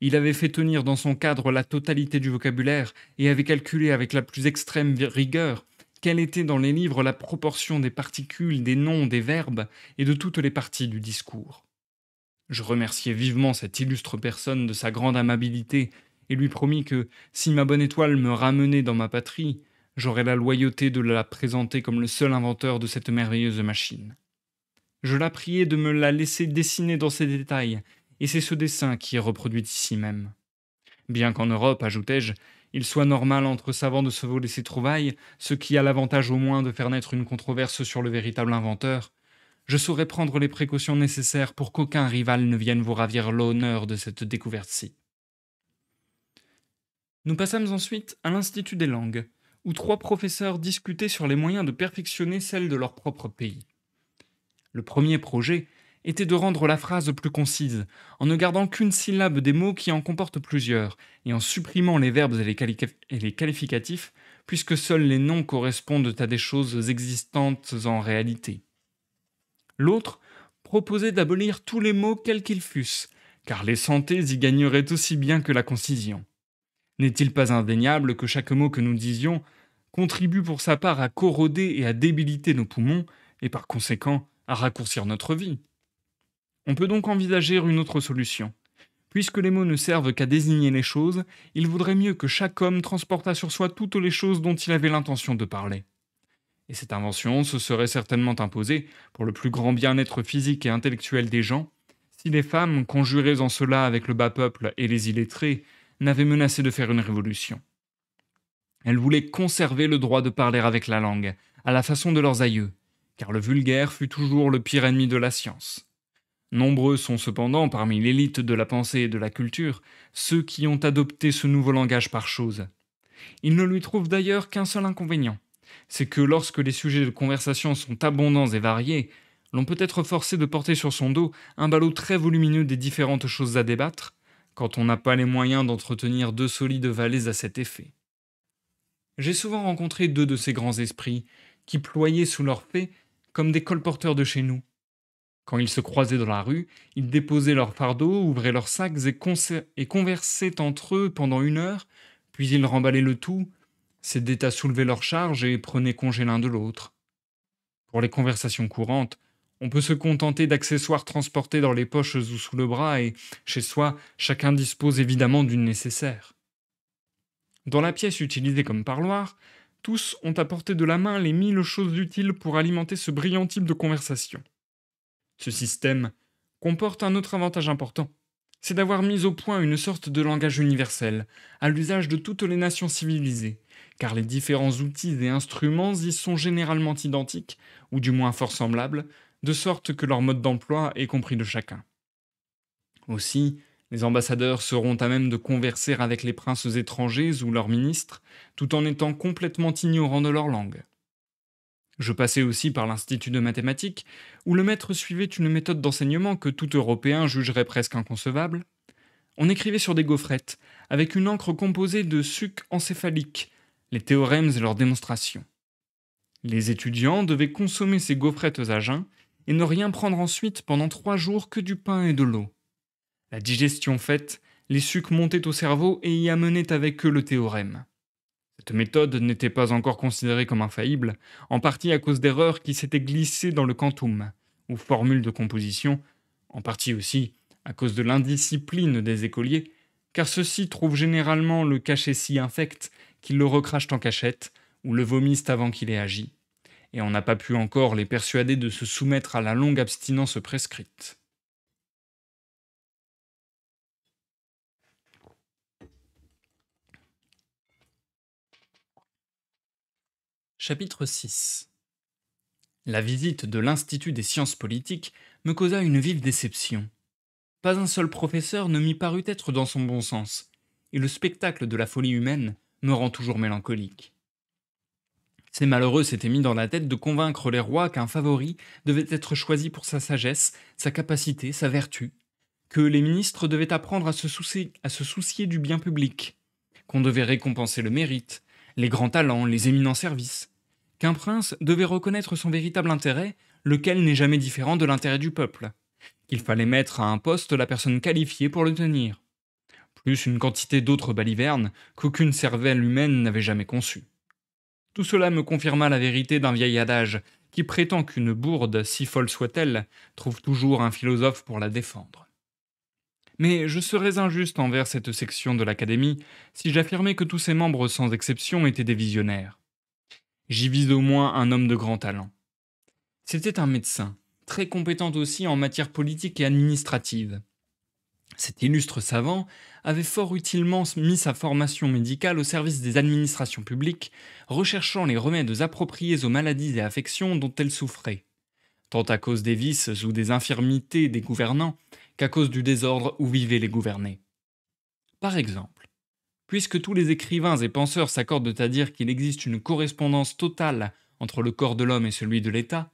Il avait fait tenir dans son cadre la totalité du vocabulaire et avait calculé avec la plus extrême rigueur quelle était dans les livres la proportion des particules, des noms, des verbes et de toutes les parties du discours. Je remerciai vivement cette illustre personne de sa grande amabilité et lui promis que, si ma bonne étoile me ramenait dans ma patrie, j'aurais la loyauté de la présenter comme le seul inventeur de cette merveilleuse machine. Je la priai de me la laisser dessiner dans ses détails, et c'est ce dessin qui est reproduit ici même. Bien qu'en Europe, ajoutai-je, il soit normal entre savants de se voler ses trouvailles, ce qui a l'avantage au moins de faire naître une controverse sur le véritable inventeur, je saurai prendre les précautions nécessaires pour qu'aucun rival ne vienne vous ravir l'honneur de cette découverte-ci. Nous passâmes ensuite à l'Institut des langues, où 3 professeurs discutaient sur les moyens de perfectionner celles de leur propre pays. Le premier projet était de rendre la phrase plus concise, en ne gardant qu'une syllabe des mots qui en comportent plusieurs, et en supprimant les verbes et les qualificatifs, puisque seuls les noms correspondent à des choses existantes en réalité. L'autre proposait d'abolir tous les mots quels qu'ils fussent, car les santés y gagneraient aussi bien que la concision. N'est-il pas indéniable que chaque mot que nous disions contribue pour sa part à corroder et à débiliter nos poumons, et par conséquent à raccourcir notre vie? On peut donc envisager une autre solution. Puisque les mots ne servent qu'à désigner les choses, il vaudrait mieux que chaque homme transportât sur soi toutes les choses dont il avait l'intention de parler. Et cette invention se serait certainement imposée, pour le plus grand bien-être physique et intellectuel des gens, si les femmes, conjurées en cela avec le bas peuple et les illettrés, n'avaient menacé de faire une révolution. Elles voulaient conserver le droit de parler avec la langue, à la façon de leurs aïeux, car le vulgaire fut toujours le pire ennemi de la science. Nombreux sont cependant, parmi l'élite de la pensée et de la culture, ceux qui ont adopté ce nouveau langage par chose. Ils ne lui trouvent d'ailleurs qu'un seul inconvénient, c'est que lorsque les sujets de conversation sont abondants et variés, l'on peut être forcé de porter sur son dos un ballot très volumineux des différentes choses à débattre, quand on n'a pas les moyens d'entretenir 2 solides vallées à cet effet. J'ai souvent rencontré 2 de ces grands esprits, qui ployaient sous leurs faits comme des colporteurs de chez nous. Quand ils se croisaient dans la rue, ils déposaient leurs fardeaux, ouvraient leurs sacs et conversaient entre eux pendant 1 heure, puis ils remballaient le tout, s'aidaient à soulever leurs charges et prenaient congé l'un de l'autre. Pour les conversations courantes, on peut se contenter d'accessoires transportés dans les poches ou sous le bras et, chez soi, chacun dispose évidemment d'une nécessaire. Dans la pièce utilisée comme parloir, tous ont apporté de la main les 1000 choses utiles pour alimenter ce brillant type de conversation. Ce système comporte un autre avantage important, c'est d'avoir mis au point une sorte de langage universel, à l'usage de toutes les nations civilisées, car les différents outils et instruments y sont généralement identiques, ou du moins fort semblables, de sorte que leur mode d'emploi est compris de chacun. Aussi, les ambassadeurs seront à même de converser avec les princes étrangers ou leurs ministres, tout en étant complètement ignorants de leur langue. Je passai aussi par l'Institut de mathématiques, où le maître suivait une méthode d'enseignement que tout Européen jugerait presque inconcevable. On écrivait sur des gaufrettes, avec une encre composée de sucs encéphaliques, les théorèmes et leurs démonstrations. Les étudiants devaient consommer ces gaufrettes à jeun et ne rien prendre ensuite pendant 3 jours que du pain et de l'eau. La digestion faite, les sucs montaient au cerveau et y amenaient avec eux le théorème. Cette méthode n'était pas encore considérée comme infaillible, en partie à cause d'erreurs qui s'étaient glissées dans le quantum, ou formule de composition, en partie aussi à cause de l'indiscipline des écoliers, car ceux-ci trouvent généralement le cachet si infect qu'ils le recrachent en cachette, ou le vomissent avant qu'il ait agi, et on n'a pas pu encore les persuader de se soumettre à la longue abstinence prescrite. Chapitre 6. La visite de l'Institut des sciences politiques me causa une vive déception. Pas un seul professeur ne m'y parut être dans son bon sens, et le spectacle de la folie humaine me rend toujours mélancolique. Ces malheureux s'étaient mis dans la tête de convaincre les rois qu'un favori devait être choisi pour sa sagesse, sa capacité, sa vertu, que les ministres devaient apprendre à se soucier du bien public, qu'on devait récompenser le mérite, les grands talents, les éminents services, qu'un prince devait reconnaître son véritable intérêt, lequel n'est jamais différent de l'intérêt du peuple, qu'il fallait mettre à un poste la personne qualifiée pour le tenir, plus une quantité d'autres balivernes qu'aucune cervelle humaine n'avait jamais conçues. Tout cela me confirma la vérité d'un vieil adage qui prétend qu'une bourde, si folle soit-elle, trouve toujours un philosophe pour la défendre. Mais je serais injuste envers cette section de l'Académie si j'affirmais que tous ses membres sans exception étaient des visionnaires. J'y vis au moins un homme de grand talent. C'était un médecin, très compétent aussi en matière politique et administrative. Cet illustre savant avait fort utilement mis sa formation médicale au service des administrations publiques, recherchant les remèdes appropriés aux maladies et affections dont elles souffraient, tant à cause des vices ou des infirmités des gouvernants qu'à cause du désordre où vivaient les gouvernés. Par exemple, puisque tous les écrivains et penseurs s'accordent à dire qu'il existe une correspondance totale entre le corps de l'homme et celui de l'État,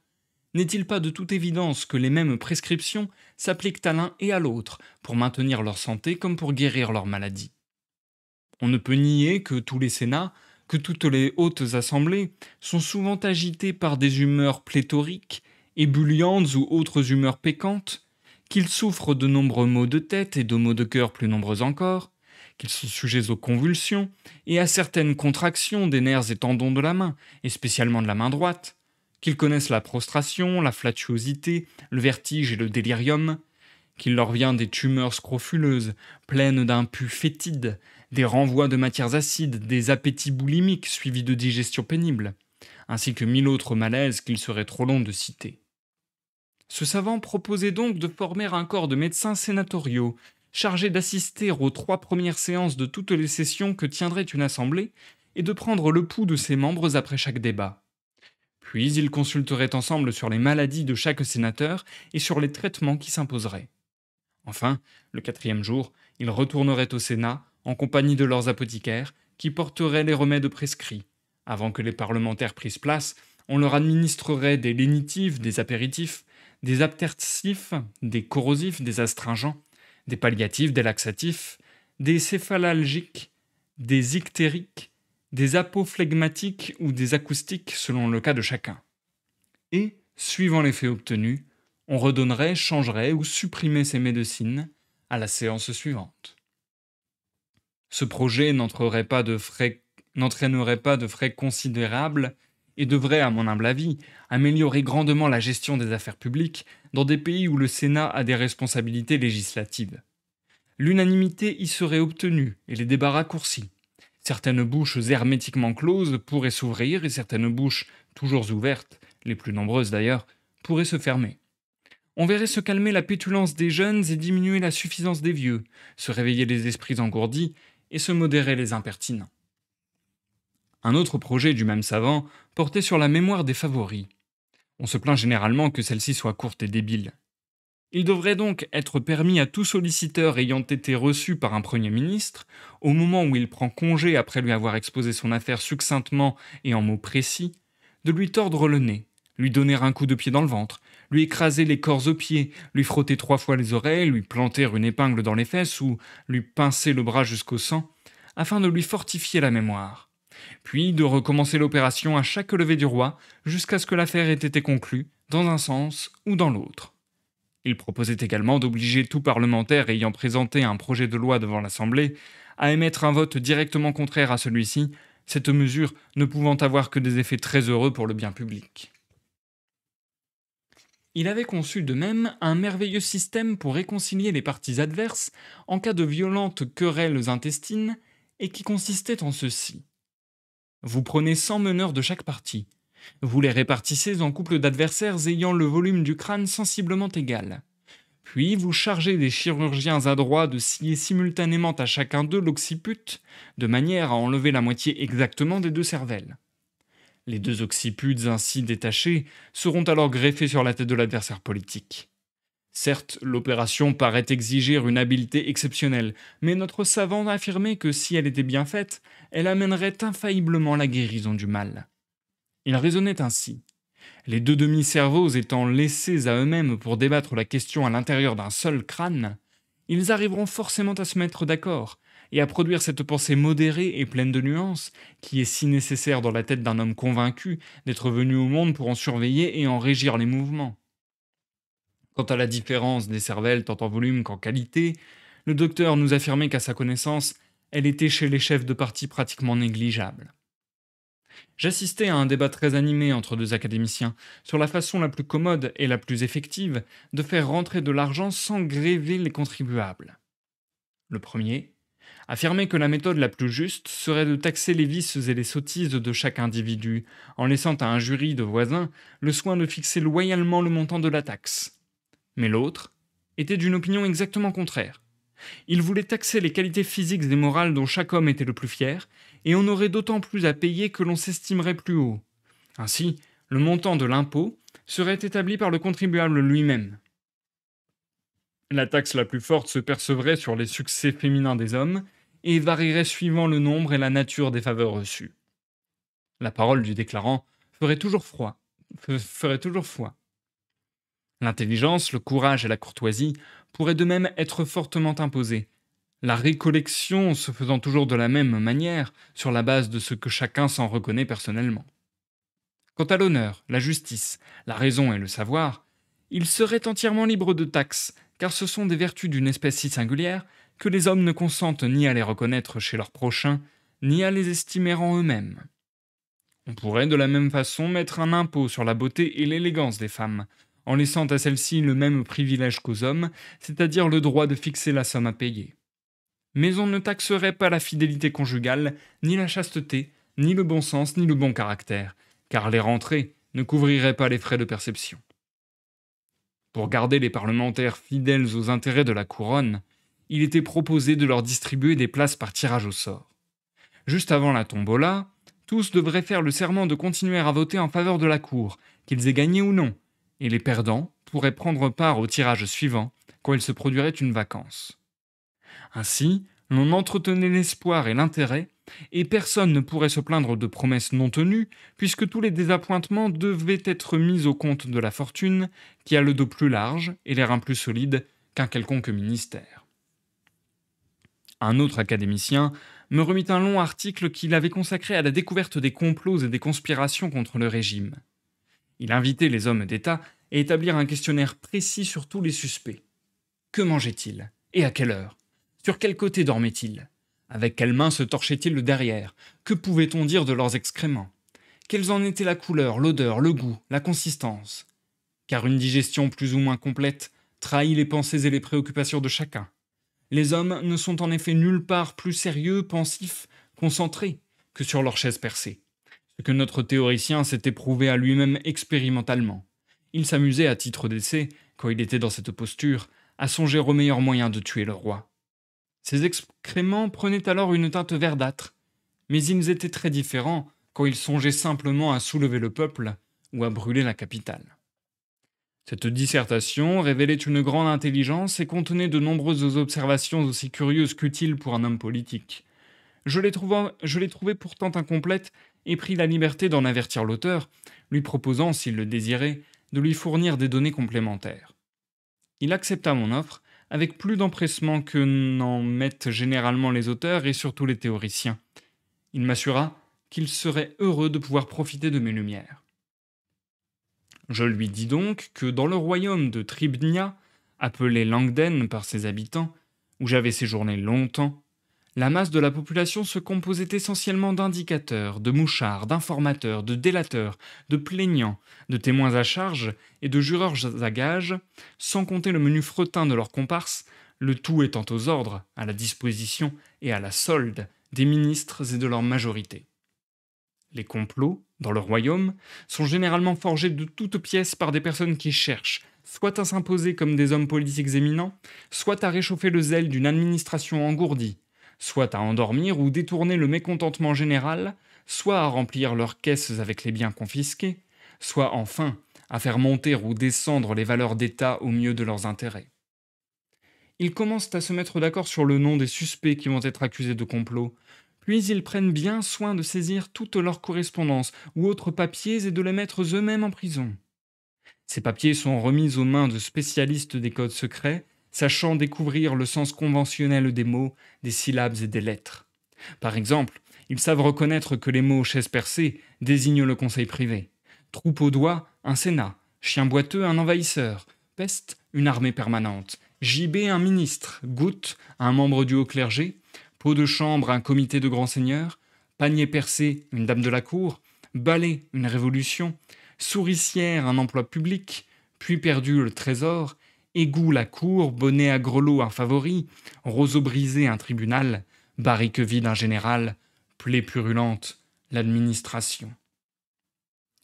n'est-il pas de toute évidence que les mêmes prescriptions s'appliquent à l'un et à l'autre pour maintenir leur santé comme pour guérir leur maladie? On ne peut nier que tous les sénats, que toutes les hautes assemblées sont souvent agités par des humeurs pléthoriques, ébulliantes ou autres humeurs pécantes, qu'ils souffrent de nombreux maux de tête et de maux de cœur plus nombreux encore, qu'ils sont sujets aux convulsions et à certaines contractions des nerfs et tendons de la main, et spécialement de la main droite, qu'ils connaissent la prostration, la flatuosité, le vertige et le délirium, qu'il leur vient des tumeurs scrofuleuses, pleines d'un pus fétide, des renvois de matières acides, des appétits boulimiques suivis de digestion pénible, ainsi que mille autres malaises qu'il serait trop long de citer. Ce savant proposait donc de former un corps de médecins sénatoriaux, chargés d'assister aux 3 premières séances de toutes les sessions que tiendrait une assemblée, et de prendre le pouls de ses membres après chaque débat. Puis ils consulteraient ensemble sur les maladies de chaque sénateur et sur les traitements qui s'imposeraient. Enfin, le 4e jour, ils retourneraient au Sénat en compagnie de leurs apothicaires qui porteraient les remèdes prescrits. Avant que les parlementaires prissent place, on leur administrerait des lénitifs, des apéritifs, des abtercifs, des corrosifs, des astringents, des palliatifs, des laxatifs, des céphalalgiques, des ictériques, des apophlegmatiques ou des acoustiques selon le cas de chacun. Et, suivant l'effet obtenu, on redonnerait, changerait ou supprimerait ces médecines à la séance suivante. Ce projet n'entraînerait pas de frais considérables et devrait, à mon humble avis, améliorer grandement la gestion des affaires publiques dans des pays où le Sénat a des responsabilités législatives. L'unanimité y serait obtenue et les débats raccourcis. Certaines bouches hermétiquement closes pourraient s'ouvrir et certaines bouches toujours ouvertes, les plus nombreuses d'ailleurs, pourraient se fermer. On verrait se calmer la pétulance des jeunes et diminuer la suffisance des vieux, se réveiller les esprits engourdis et se modérer les impertinents. Un autre projet du même savant portait sur la mémoire des favoris. On se plaint généralement que celle-ci soit courte et débile. Il devrait donc être permis à tout solliciteur ayant été reçu par un Premier ministre, au moment où il prend congé après lui avoir exposé son affaire succinctement et en mots précis, de lui tordre le nez, lui donner un coup de pied dans le ventre, lui écraser les corps aux pieds, lui frotter 3 fois les oreilles, lui planter une épingle dans les fesses ou lui pincer le bras jusqu'au sang, afin de lui fortifier la mémoire. Puis de recommencer l'opération à chaque lever du roi, jusqu'à ce que l'affaire ait été conclue, dans un sens ou dans l'autre. Il proposait également d'obliger tout parlementaire ayant présenté un projet de loi devant l'Assemblée à émettre un vote directement contraire à celui-ci, cette mesure ne pouvant avoir que des effets très heureux pour le bien public. Il avait conçu de même un merveilleux système pour réconcilier les parties adverses en cas de violentes querelles intestines et qui consistait en ceci. Vous prenez 100 meneurs de chaque partie. Vous les répartissez en couples d'adversaires ayant le volume du crâne sensiblement égal. Puis vous chargez des chirurgiens adroits de scier simultanément à chacun d'eux l'occiput, de manière à enlever la moitié exactement des 2 cervelles. Les 2 occiputes ainsi détachés seront alors greffés sur la tête de l'adversaire politique. Certes, l'opération paraît exiger une habileté exceptionnelle, mais notre savant affirmait que si elle était bien faite, elle amènerait infailliblement la guérison du mal. Il raisonnait ainsi. Les deux demi-cerveaux étant laissés à eux-mêmes pour débattre la question à l'intérieur d'un seul crâne, ils arriveront forcément à se mettre d'accord et à produire cette pensée modérée et pleine de nuances qui est si nécessaire dans la tête d'un homme convaincu d'être venu au monde pour en surveiller et en régir les mouvements. Quant à la différence des cervelles tant en volume qu'en qualité, le docteur nous affirmait qu'à sa connaissance, elle était chez les chefs de parti pratiquement négligeable. J'assistais à un débat très animé entre deux académiciens sur la façon la plus commode et la plus effective de faire rentrer de l'argent sans gréver les contribuables. Le premier affirmait que la méthode la plus juste serait de taxer les vices et les sottises de chaque individu, en laissant à un jury de voisins le soin de fixer loyalement le montant de la taxe. Mais l'autre était d'une opinion exactement contraire. Il voulait taxer les qualités physiques et morales dont chaque homme était le plus fier, et on aurait d'autant plus à payer que l'on s'estimerait plus haut. Ainsi, le montant de l'impôt serait établi par le contribuable lui-même. La taxe la plus forte se percevrait sur les succès féminins des hommes et varierait suivant le nombre et la nature des faveurs reçues. La parole du déclarant ferait toujours foi. L'intelligence, le courage et la courtoisie pourraient de même être fortement imposés, la récollection se faisant toujours de la même manière sur la base de ce que chacun s'en reconnaît personnellement. Quant à l'honneur, la justice, la raison et le savoir, ils seraient entièrement libres de taxes, car ce sont des vertus d'une espèce si singulière que les hommes ne consentent ni à les reconnaître chez leurs prochains, ni à les estimer en eux-mêmes. On pourrait de la même façon mettre un impôt sur la beauté et l'élégance des femmes, en laissant à celles-ci le même privilège qu'aux hommes, c'est-à-dire le droit de fixer la somme à payer. Mais on ne taxerait pas la fidélité conjugale, ni la chasteté, ni le bon sens, ni le bon caractère, car les rentrées ne couvriraient pas les frais de perception. Pour garder les parlementaires fidèles aux intérêts de la couronne, il était proposé de leur distribuer des places par tirage au sort. Juste avant la tombola, tous devraient faire le serment de continuer à voter en faveur de la cour, qu'ils aient gagné ou non, et les perdants pourraient prendre part au tirage suivant quand il se produirait une vacance. Ainsi, l'on entretenait l'espoir et l'intérêt, et personne ne pourrait se plaindre de promesses non tenues, puisque tous les désappointements devaient être mis au compte de la fortune, qui a le dos plus large et les reins plus solides qu'un quelconque ministère. Un autre académicien me remit un long article qu'il avait consacré à la découverte des complots et des conspirations contre le régime. Il invitait les hommes d'État à établir un questionnaire précis sur tous les suspects. Que mangeait-il? Et à quelle heure? Sur quel côté dormait-il? Avec quelle main se torchait-il le derrière? Que pouvait-on dire de leurs excréments? Quelles en étaient la couleur, l'odeur, le goût, la consistance? Car une digestion plus ou moins complète trahit les pensées et les préoccupations de chacun. Les hommes ne sont en effet nulle part plus sérieux, pensifs, concentrés que sur leur chaise percée. Ce que notre théoricien s'était prouvé à lui-même expérimentalement. Il s'amusait à titre d'essai, quand il était dans cette posture, à songer au meilleur moyen de tuer le roi. Ces excréments prenaient alors une teinte verdâtre, mais ils étaient très différents quand il songeait simplement à soulever le peuple ou à brûler la capitale. Cette dissertation révélait une grande intelligence et contenait de nombreuses observations aussi curieuses qu'utiles pour un homme politique. Je l'ai trouvée pourtant incomplète et pris la liberté d'en avertir l'auteur, lui proposant, s'il le désirait, de lui fournir des données complémentaires. Il accepta mon offre avec plus d'empressement que n'en mettent généralement les auteurs et surtout les théoriciens. Il m'assura qu'il serait heureux de pouvoir profiter de mes lumières. Je lui dis donc que dans le royaume de Tribnia, appelé Langden par ses habitants, où j'avais séjourné longtemps, la masse de la population se composait essentiellement d'indicateurs, de mouchards, d'informateurs, de délateurs, de plaignants, de témoins à charge et de jureurs à gages, sans compter le menu fretin de leurs comparses, le tout étant aux ordres, à la disposition et à la solde des ministres et de leur majorité. Les complots, dans le royaume, sont généralement forgés de toutes pièces par des personnes qui cherchent, soit à s'imposer comme des hommes politiques éminents, soit à réchauffer le zèle d'une administration engourdie, soit à endormir ou détourner le mécontentement général, soit à remplir leurs caisses avec les biens confisqués, soit enfin à faire monter ou descendre les valeurs d'État au mieux de leurs intérêts. Ils commencent à se mettre d'accord sur le nom des suspects qui vont être accusés de complot, puis ils prennent bien soin de saisir toutes leurs correspondances ou autres papiers et de les mettre eux-mêmes en prison. Ces papiers sont remis aux mains de spécialistes des codes secrets, sachant découvrir le sens conventionnel des mots, des syllabes et des lettres. Par exemple, ils savent reconnaître que les mots chaise percée désignent le conseil privé, troupe au doigt, un sénat, chien boiteux, un envahisseur, peste, une armée permanente, gibet, un ministre, goutte, un membre du haut clergé, pot de chambre, un comité de grands seigneurs, panier percé, une dame de la cour, balai, une révolution, souricière, un emploi public, puis perdu le trésor, égout la cour, bonnet à grelots un favori, roseau brisé un tribunal, barrique vide un général, plaie purulente l'administration.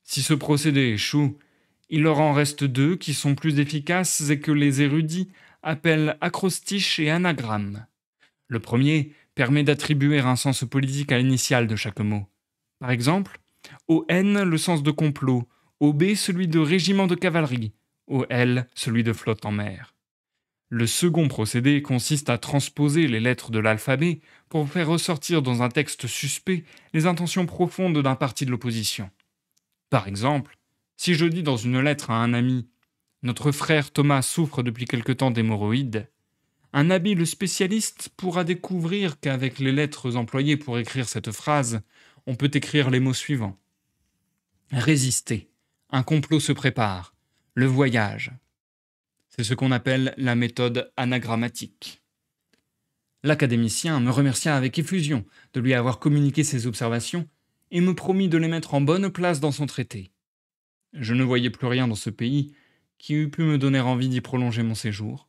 Si ce procédé échoue, il leur en reste deux qui sont plus efficaces et que les érudits appellent acrostiche et anagramme. Le premier permet d'attribuer un sens politique à l'initiale de chaque mot. Par exemple, au N le sens de complot, au B celui de régiment de cavalerie, au L celui de flotte en mer. Le second procédé consiste à transposer les lettres de l'alphabet pour faire ressortir dans un texte suspect les intentions profondes d'un parti de l'opposition. Par exemple, si je dis dans une lettre à un ami « Notre frère Thomas souffre depuis quelque temps d'hémorroïdes », un habile spécialiste pourra découvrir qu'avec les lettres employées pour écrire cette phrase, on peut écrire les mots suivants. Résister. Un complot se prépare. Le voyage. C'est ce qu'on appelle la méthode anagrammatique. L'académicien me remercia avec effusion de lui avoir communiqué ses observations et me promit de les mettre en bonne place dans son traité. Je ne voyais plus rien dans ce pays qui eût pu me donner envie d'y prolonger mon séjour.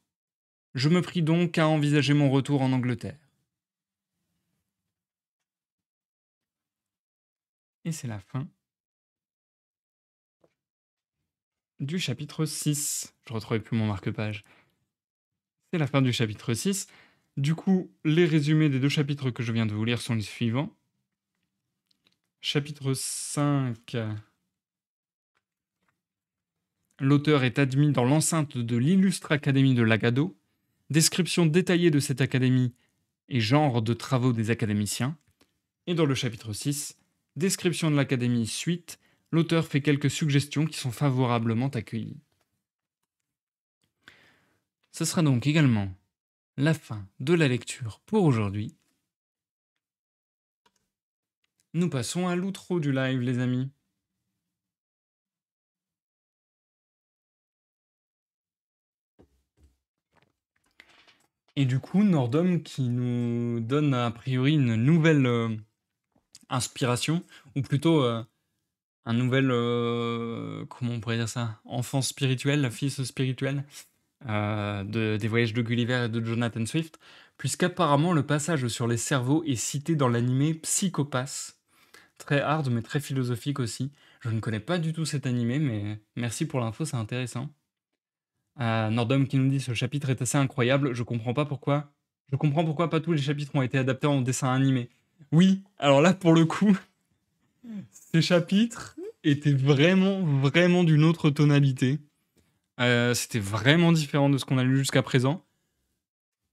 Je me pris donc à envisager mon retour en Angleterre. Et c'est la fin du chapitre 6. Je ne retrouvais plus mon marque-page. C'est la fin du chapitre 6. Du coup, les résumés des deux chapitres que je viens de vous lire sont les suivants. Chapitre 5. L'auteur est admis dans l'enceinte de l'illustre académie de Lagado. Description détaillée de cette académie et genre de travaux des académiciens. Et dans le chapitre 6, description de l'académie suite, l'auteur fait quelques suggestions qui sont favorablement accueillies. Ce sera donc également la fin de la lecture pour aujourd'hui. Nous passons à l'outro du live, les amis. Et du coup, Nordum qui nous donne a priori une nouvelle inspiration, ou plutôt un nouvel, comment on pourrait dire ça, enfant spirituel, fils spirituel des voyages de Gulliver et de Jonathan Swift, puisqu'apparemment le passage sur les cerveaux est cité dans l'animé Psycho-Pass. Très hard, mais très philosophique aussi. Je ne connais pas du tout cet animé, mais merci pour l'info, c'est intéressant. Nordum qui nous dit ce chapitre est assez incroyable, je comprends pourquoi pas tous les chapitres ont été adaptés en dessin animé. Oui, alors là pour le coup, ces chapitres étaient vraiment d'une autre tonalité. C'était vraiment différent de ce qu'on a lu jusqu'à présent.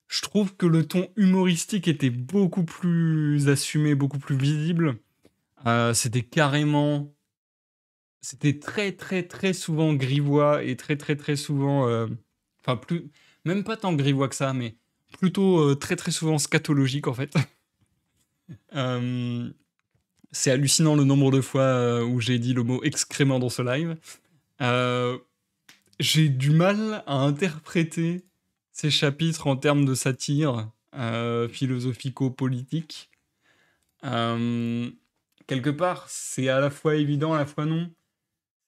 Je trouve que le ton humoristique était beaucoup plus assumé, beaucoup plus visible. C'était très souvent grivois et très souvent, même pas tant grivois que ça, mais plutôt très souvent scatologique en fait. C'est hallucinant le nombre de fois où j'ai dit le mot excrément dans ce live. J'ai du mal à interpréter ces chapitres en termes de satire philosophico-politique. Quelque part, c'est à la fois évident, à la fois non.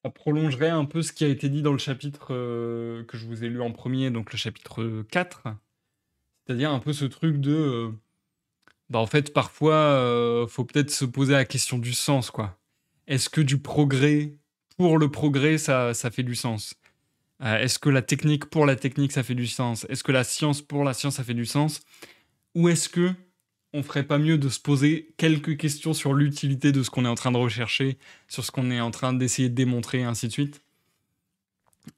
Ça prolongerait un peu ce qui a été dit dans le chapitre que je vous ai lu en premier, donc le chapitre 4. C'est-à-dire un peu ce truc de... en fait, parfois, faut peut-être se poser la question du sens, quoi. Est-ce que du progrès, pour le progrès, ça fait du sens ? Est-ce que la technique pour la technique, ça fait du sens ? Est-ce que la science pour la science, ça fait du sens ? Ou est-ce que on ferait pas mieux de se poser quelques questions sur l'utilité de ce qu'on est en train de rechercher, sur ce qu'on est en train d'essayer de démontrer, et ainsi de suite ?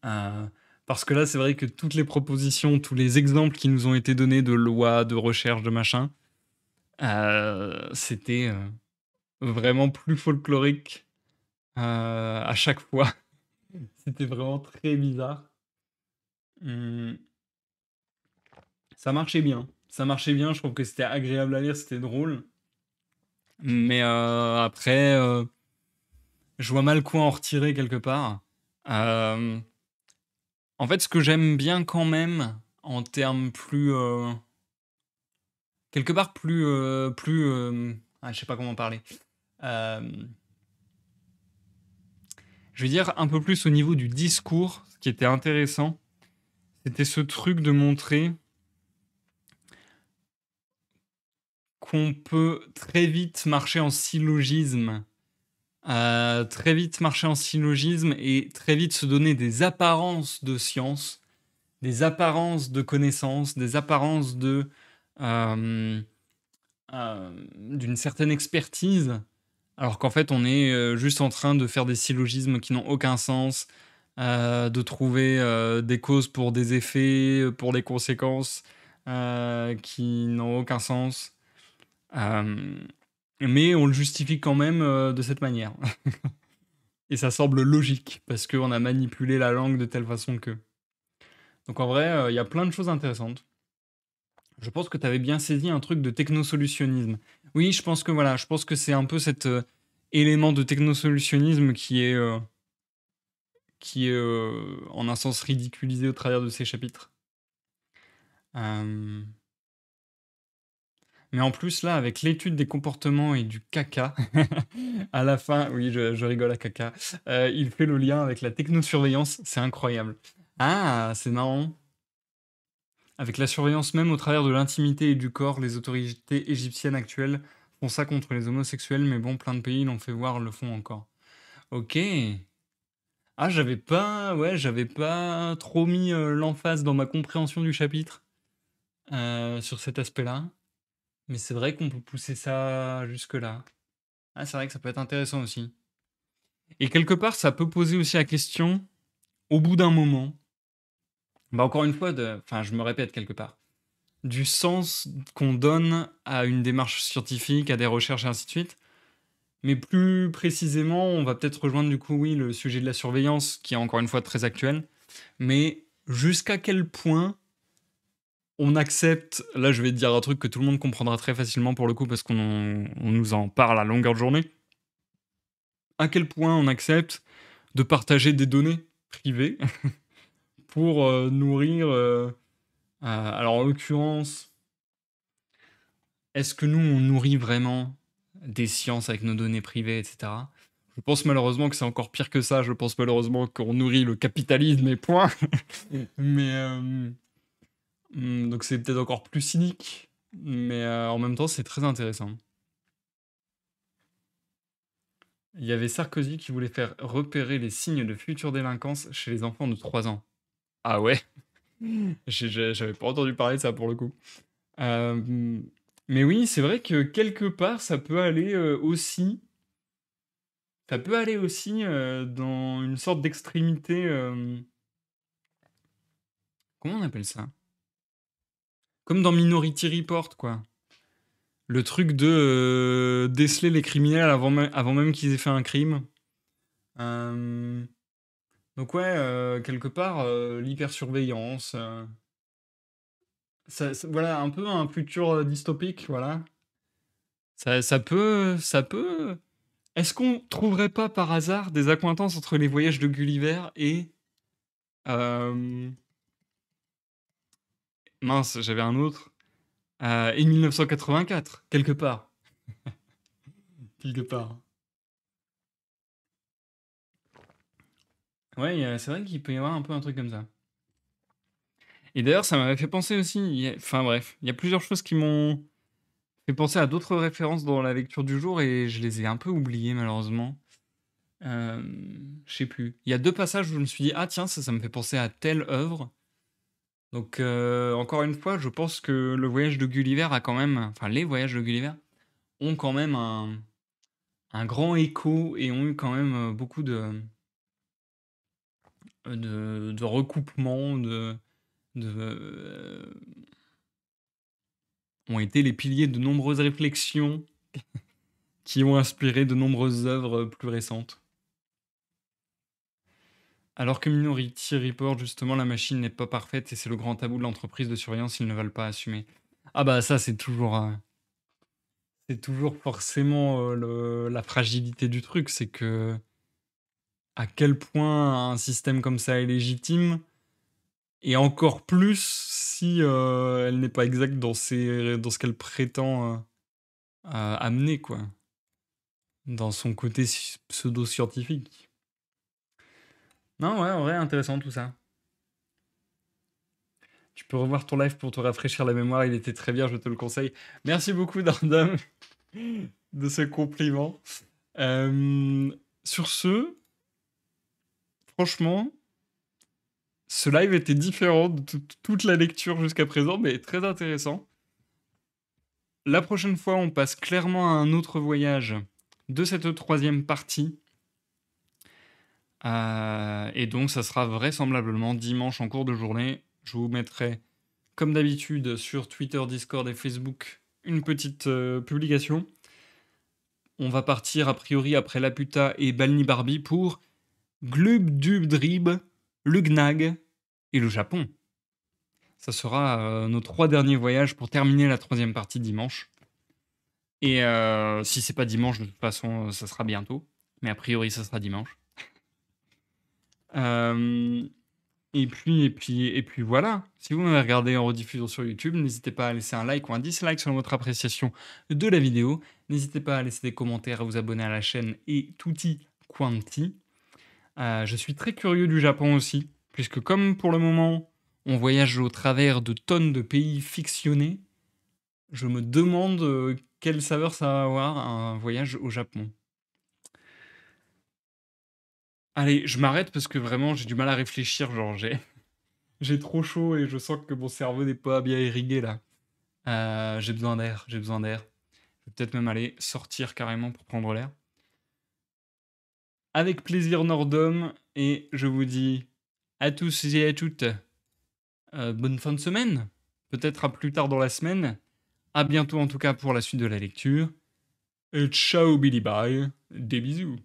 Heu, parce que là, c'est vrai que toutes les propositions, tous les exemples qui nous ont été donnés de lois, de recherche, de machin, c'était, vraiment plus folklorique, à chaque fois. C'était vraiment très bizarre. Mmh, ça marchait bien, je trouve que c'était agréable à lire, c'était drôle. Mais, après, je vois mal quoi en retirer quelque part. Hem, En fait, ce que j'aime bien quand même, en termes plus, quelque part plus, je sais pas comment parler. Hem, je veux dire un peu plus au niveau du discours, ce qui était intéressant, c'était ce truc de montrer qu'on peut très vite marcher en syllogisme, très vite marcher en syllogisme et très vite se donner des apparences de science, des apparences de connaissances, des apparences de, hem, d'une certaine expertise, alors qu'en fait, on est, juste en train de faire des syllogismes qui n'ont aucun sens, de trouver, des causes pour des effets, pour des conséquences, qui n'ont aucun sens. Hem, mais on le justifie quand même, de cette manière et ça semble logique parce qu'on a manipulé la langue de telle façon que. Donc en vrai, il y a plein de choses intéressantes. Je pense que tu avais bien saisi un truc de technosolutionnisme. Oui, je pense que voilà, je pense que c'est un peu cet, élément de technosolutionnisme qui est, en un sens ridiculisé au travers de ces chapitres. Hem, mais en plus là, avec l'étude des comportements et du caca, à la fin, oui, je rigole à caca, il fait le lien avec la technosurveillance, c'est incroyable. Ah! C'est marrant. Avec la surveillance même au travers de l'intimité et du corps, les autorités égyptiennes actuelles font ça contre les homosexuels, mais bon, plein de pays l'ont fait voir, le font encore. OK. Ah, j'avais pas trop mis, l'emphase dans ma compréhension du chapitre, sur cet aspect-là, mais c'est vrai qu'on peut pousser ça jusque-là. Ah, c'est vrai que ça peut être intéressant aussi et quelque part, ça peut poser aussi la question, au bout d'un moment, bah, encore une fois enfin, je me répète quelque part, du sens qu'on donne à une démarche scientifique, à des recherches et ainsi de suite. Mais plus précisément, on va peut-être rejoindre du coup, oui, le sujet de la surveillance, qui est encore une fois très actuel. Mais jusqu'à quel point on accepte, là je vais te dire un truc que tout le monde comprendra très facilement pour le coup, parce qu'on nous en parle à longueur de journée, à quel point on accepte de partager des données privées pour nourrir... alors en l'occurrence, est-ce que nous, on nourrit vraiment des sciences avec nos données privées, etc. Je pense malheureusement que c'est encore pire que ça. Je pense malheureusement qu'on nourrit le capitalisme et point. Mais donc c'est peut-être encore plus cynique, mais en même temps, c'est très intéressant. Il y avait Sarkozy qui voulait faire repérer les signes de future délinquance chez les enfants de 3 ans. Ah ouais? J'avais pas entendu parler de ça pour le coup. Hem, mais oui, c'est vrai que quelque part, ça peut aller aussi, dans une sorte d'extrémité, comment on appelle ça? Comme dans Minority Report, quoi. Le truc de, déceler les criminels avant même qu'ils aient fait un crime. Hem, donc ouais, quelque part, l'hypersurveillance, voilà, un peu un futur, dystopique, voilà. Ça peut est-ce qu'on trouverait pas par hasard des accointances entre les voyages de Gulliver et hem, mince, j'avais un autre, et 1984, quelque part, quelque part. Ouais, c'est vrai qu'il peut y avoir un peu un truc comme ça. Et d'ailleurs, ça m'avait fait penser aussi, enfin bref, il y a plusieurs choses qui m'ont fait penser à d'autres références dans la lecture du jour et je les ai un peu oubliées malheureusement. Je sais plus. Il y a 2 passages où je me suis dit: «Ah tiens, ça me fait penser à telle œuvre». Donc encore une fois, je pense que le voyage de Gulliver a quand même enfin les voyages de Gulliver ont quand même un grand écho et ont eu quand même, beaucoup de recoupement, de ont été les piliers de nombreuses réflexions qui ont inspiré de nombreuses œuvres plus récentes. Alors que Minority Report, justement, la machine n'est pas parfaite et c'est le grand tabou de l'entreprise de surveillance, ils ne veulent pas assumer. Ah bah ça, c'est toujours forcément la fragilité du truc, c'est que à quel point un système comme ça est légitime, et encore plus si elle n'est pas exacte dans ce qu'elle prétend amener, quoi, dans son côté pseudo-scientifique. Non, ouais, en vrai, intéressant tout ça. Tu peux revoir ton live pour te rafraîchir la mémoire, il était très bien, je te le conseille. Merci beaucoup, Dardum, de ce compliment. Euh, sur ce, franchement, ce live était différent de toute la lecture jusqu'à présent, mais très intéressant. La prochaine fois, on passe clairement à un autre voyage de cette troisième partie. Et donc, ça sera vraisemblablement dimanche en cours de journée. Je vous mettrai, comme d'habitude, sur Twitter, Discord et Facebook, une petite publication. On va partir a priori après Laputa et Balni Barbie pour Glubdubdrib, le Gnag et le Japon. Ça sera nos 3 derniers voyages pour terminer la troisième partie dimanche. Et si c'est pas dimanche, de toute façon, ça sera bientôt. Mais a priori, ça sera dimanche. Et puis voilà. Si vous m'avez regardé en rediffusion sur YouTube, n'hésitez pas à laisser un like ou un dislike selon votre appréciation de la vidéo. N'hésitez pas à laisser des commentaires, à vous abonner à la chaîne et tutti quanti. Je suis très curieux du Japon aussi, puisque comme pour le moment, on voyage au travers de tonnes de pays fictionnés, je me demande quelle saveur ça va avoir un voyage au Japon. Allez, je m'arrête parce que vraiment j'ai du mal à réfléchir, genre j'ai trop chaud et je sens que mon cerveau n'est pas bien irrigué là. J'ai besoin d'air, j'ai besoin d'air. Je vais peut-être même aller sortir carrément pour prendre l'air. Avec plaisir Nordum, et je vous dis à tous et à toutes bonne fin de semaine. Peut-être à plus tard dans la semaine. À bientôt en tout cas pour la suite de la lecture. Et ciao Billy bye. Des bisous.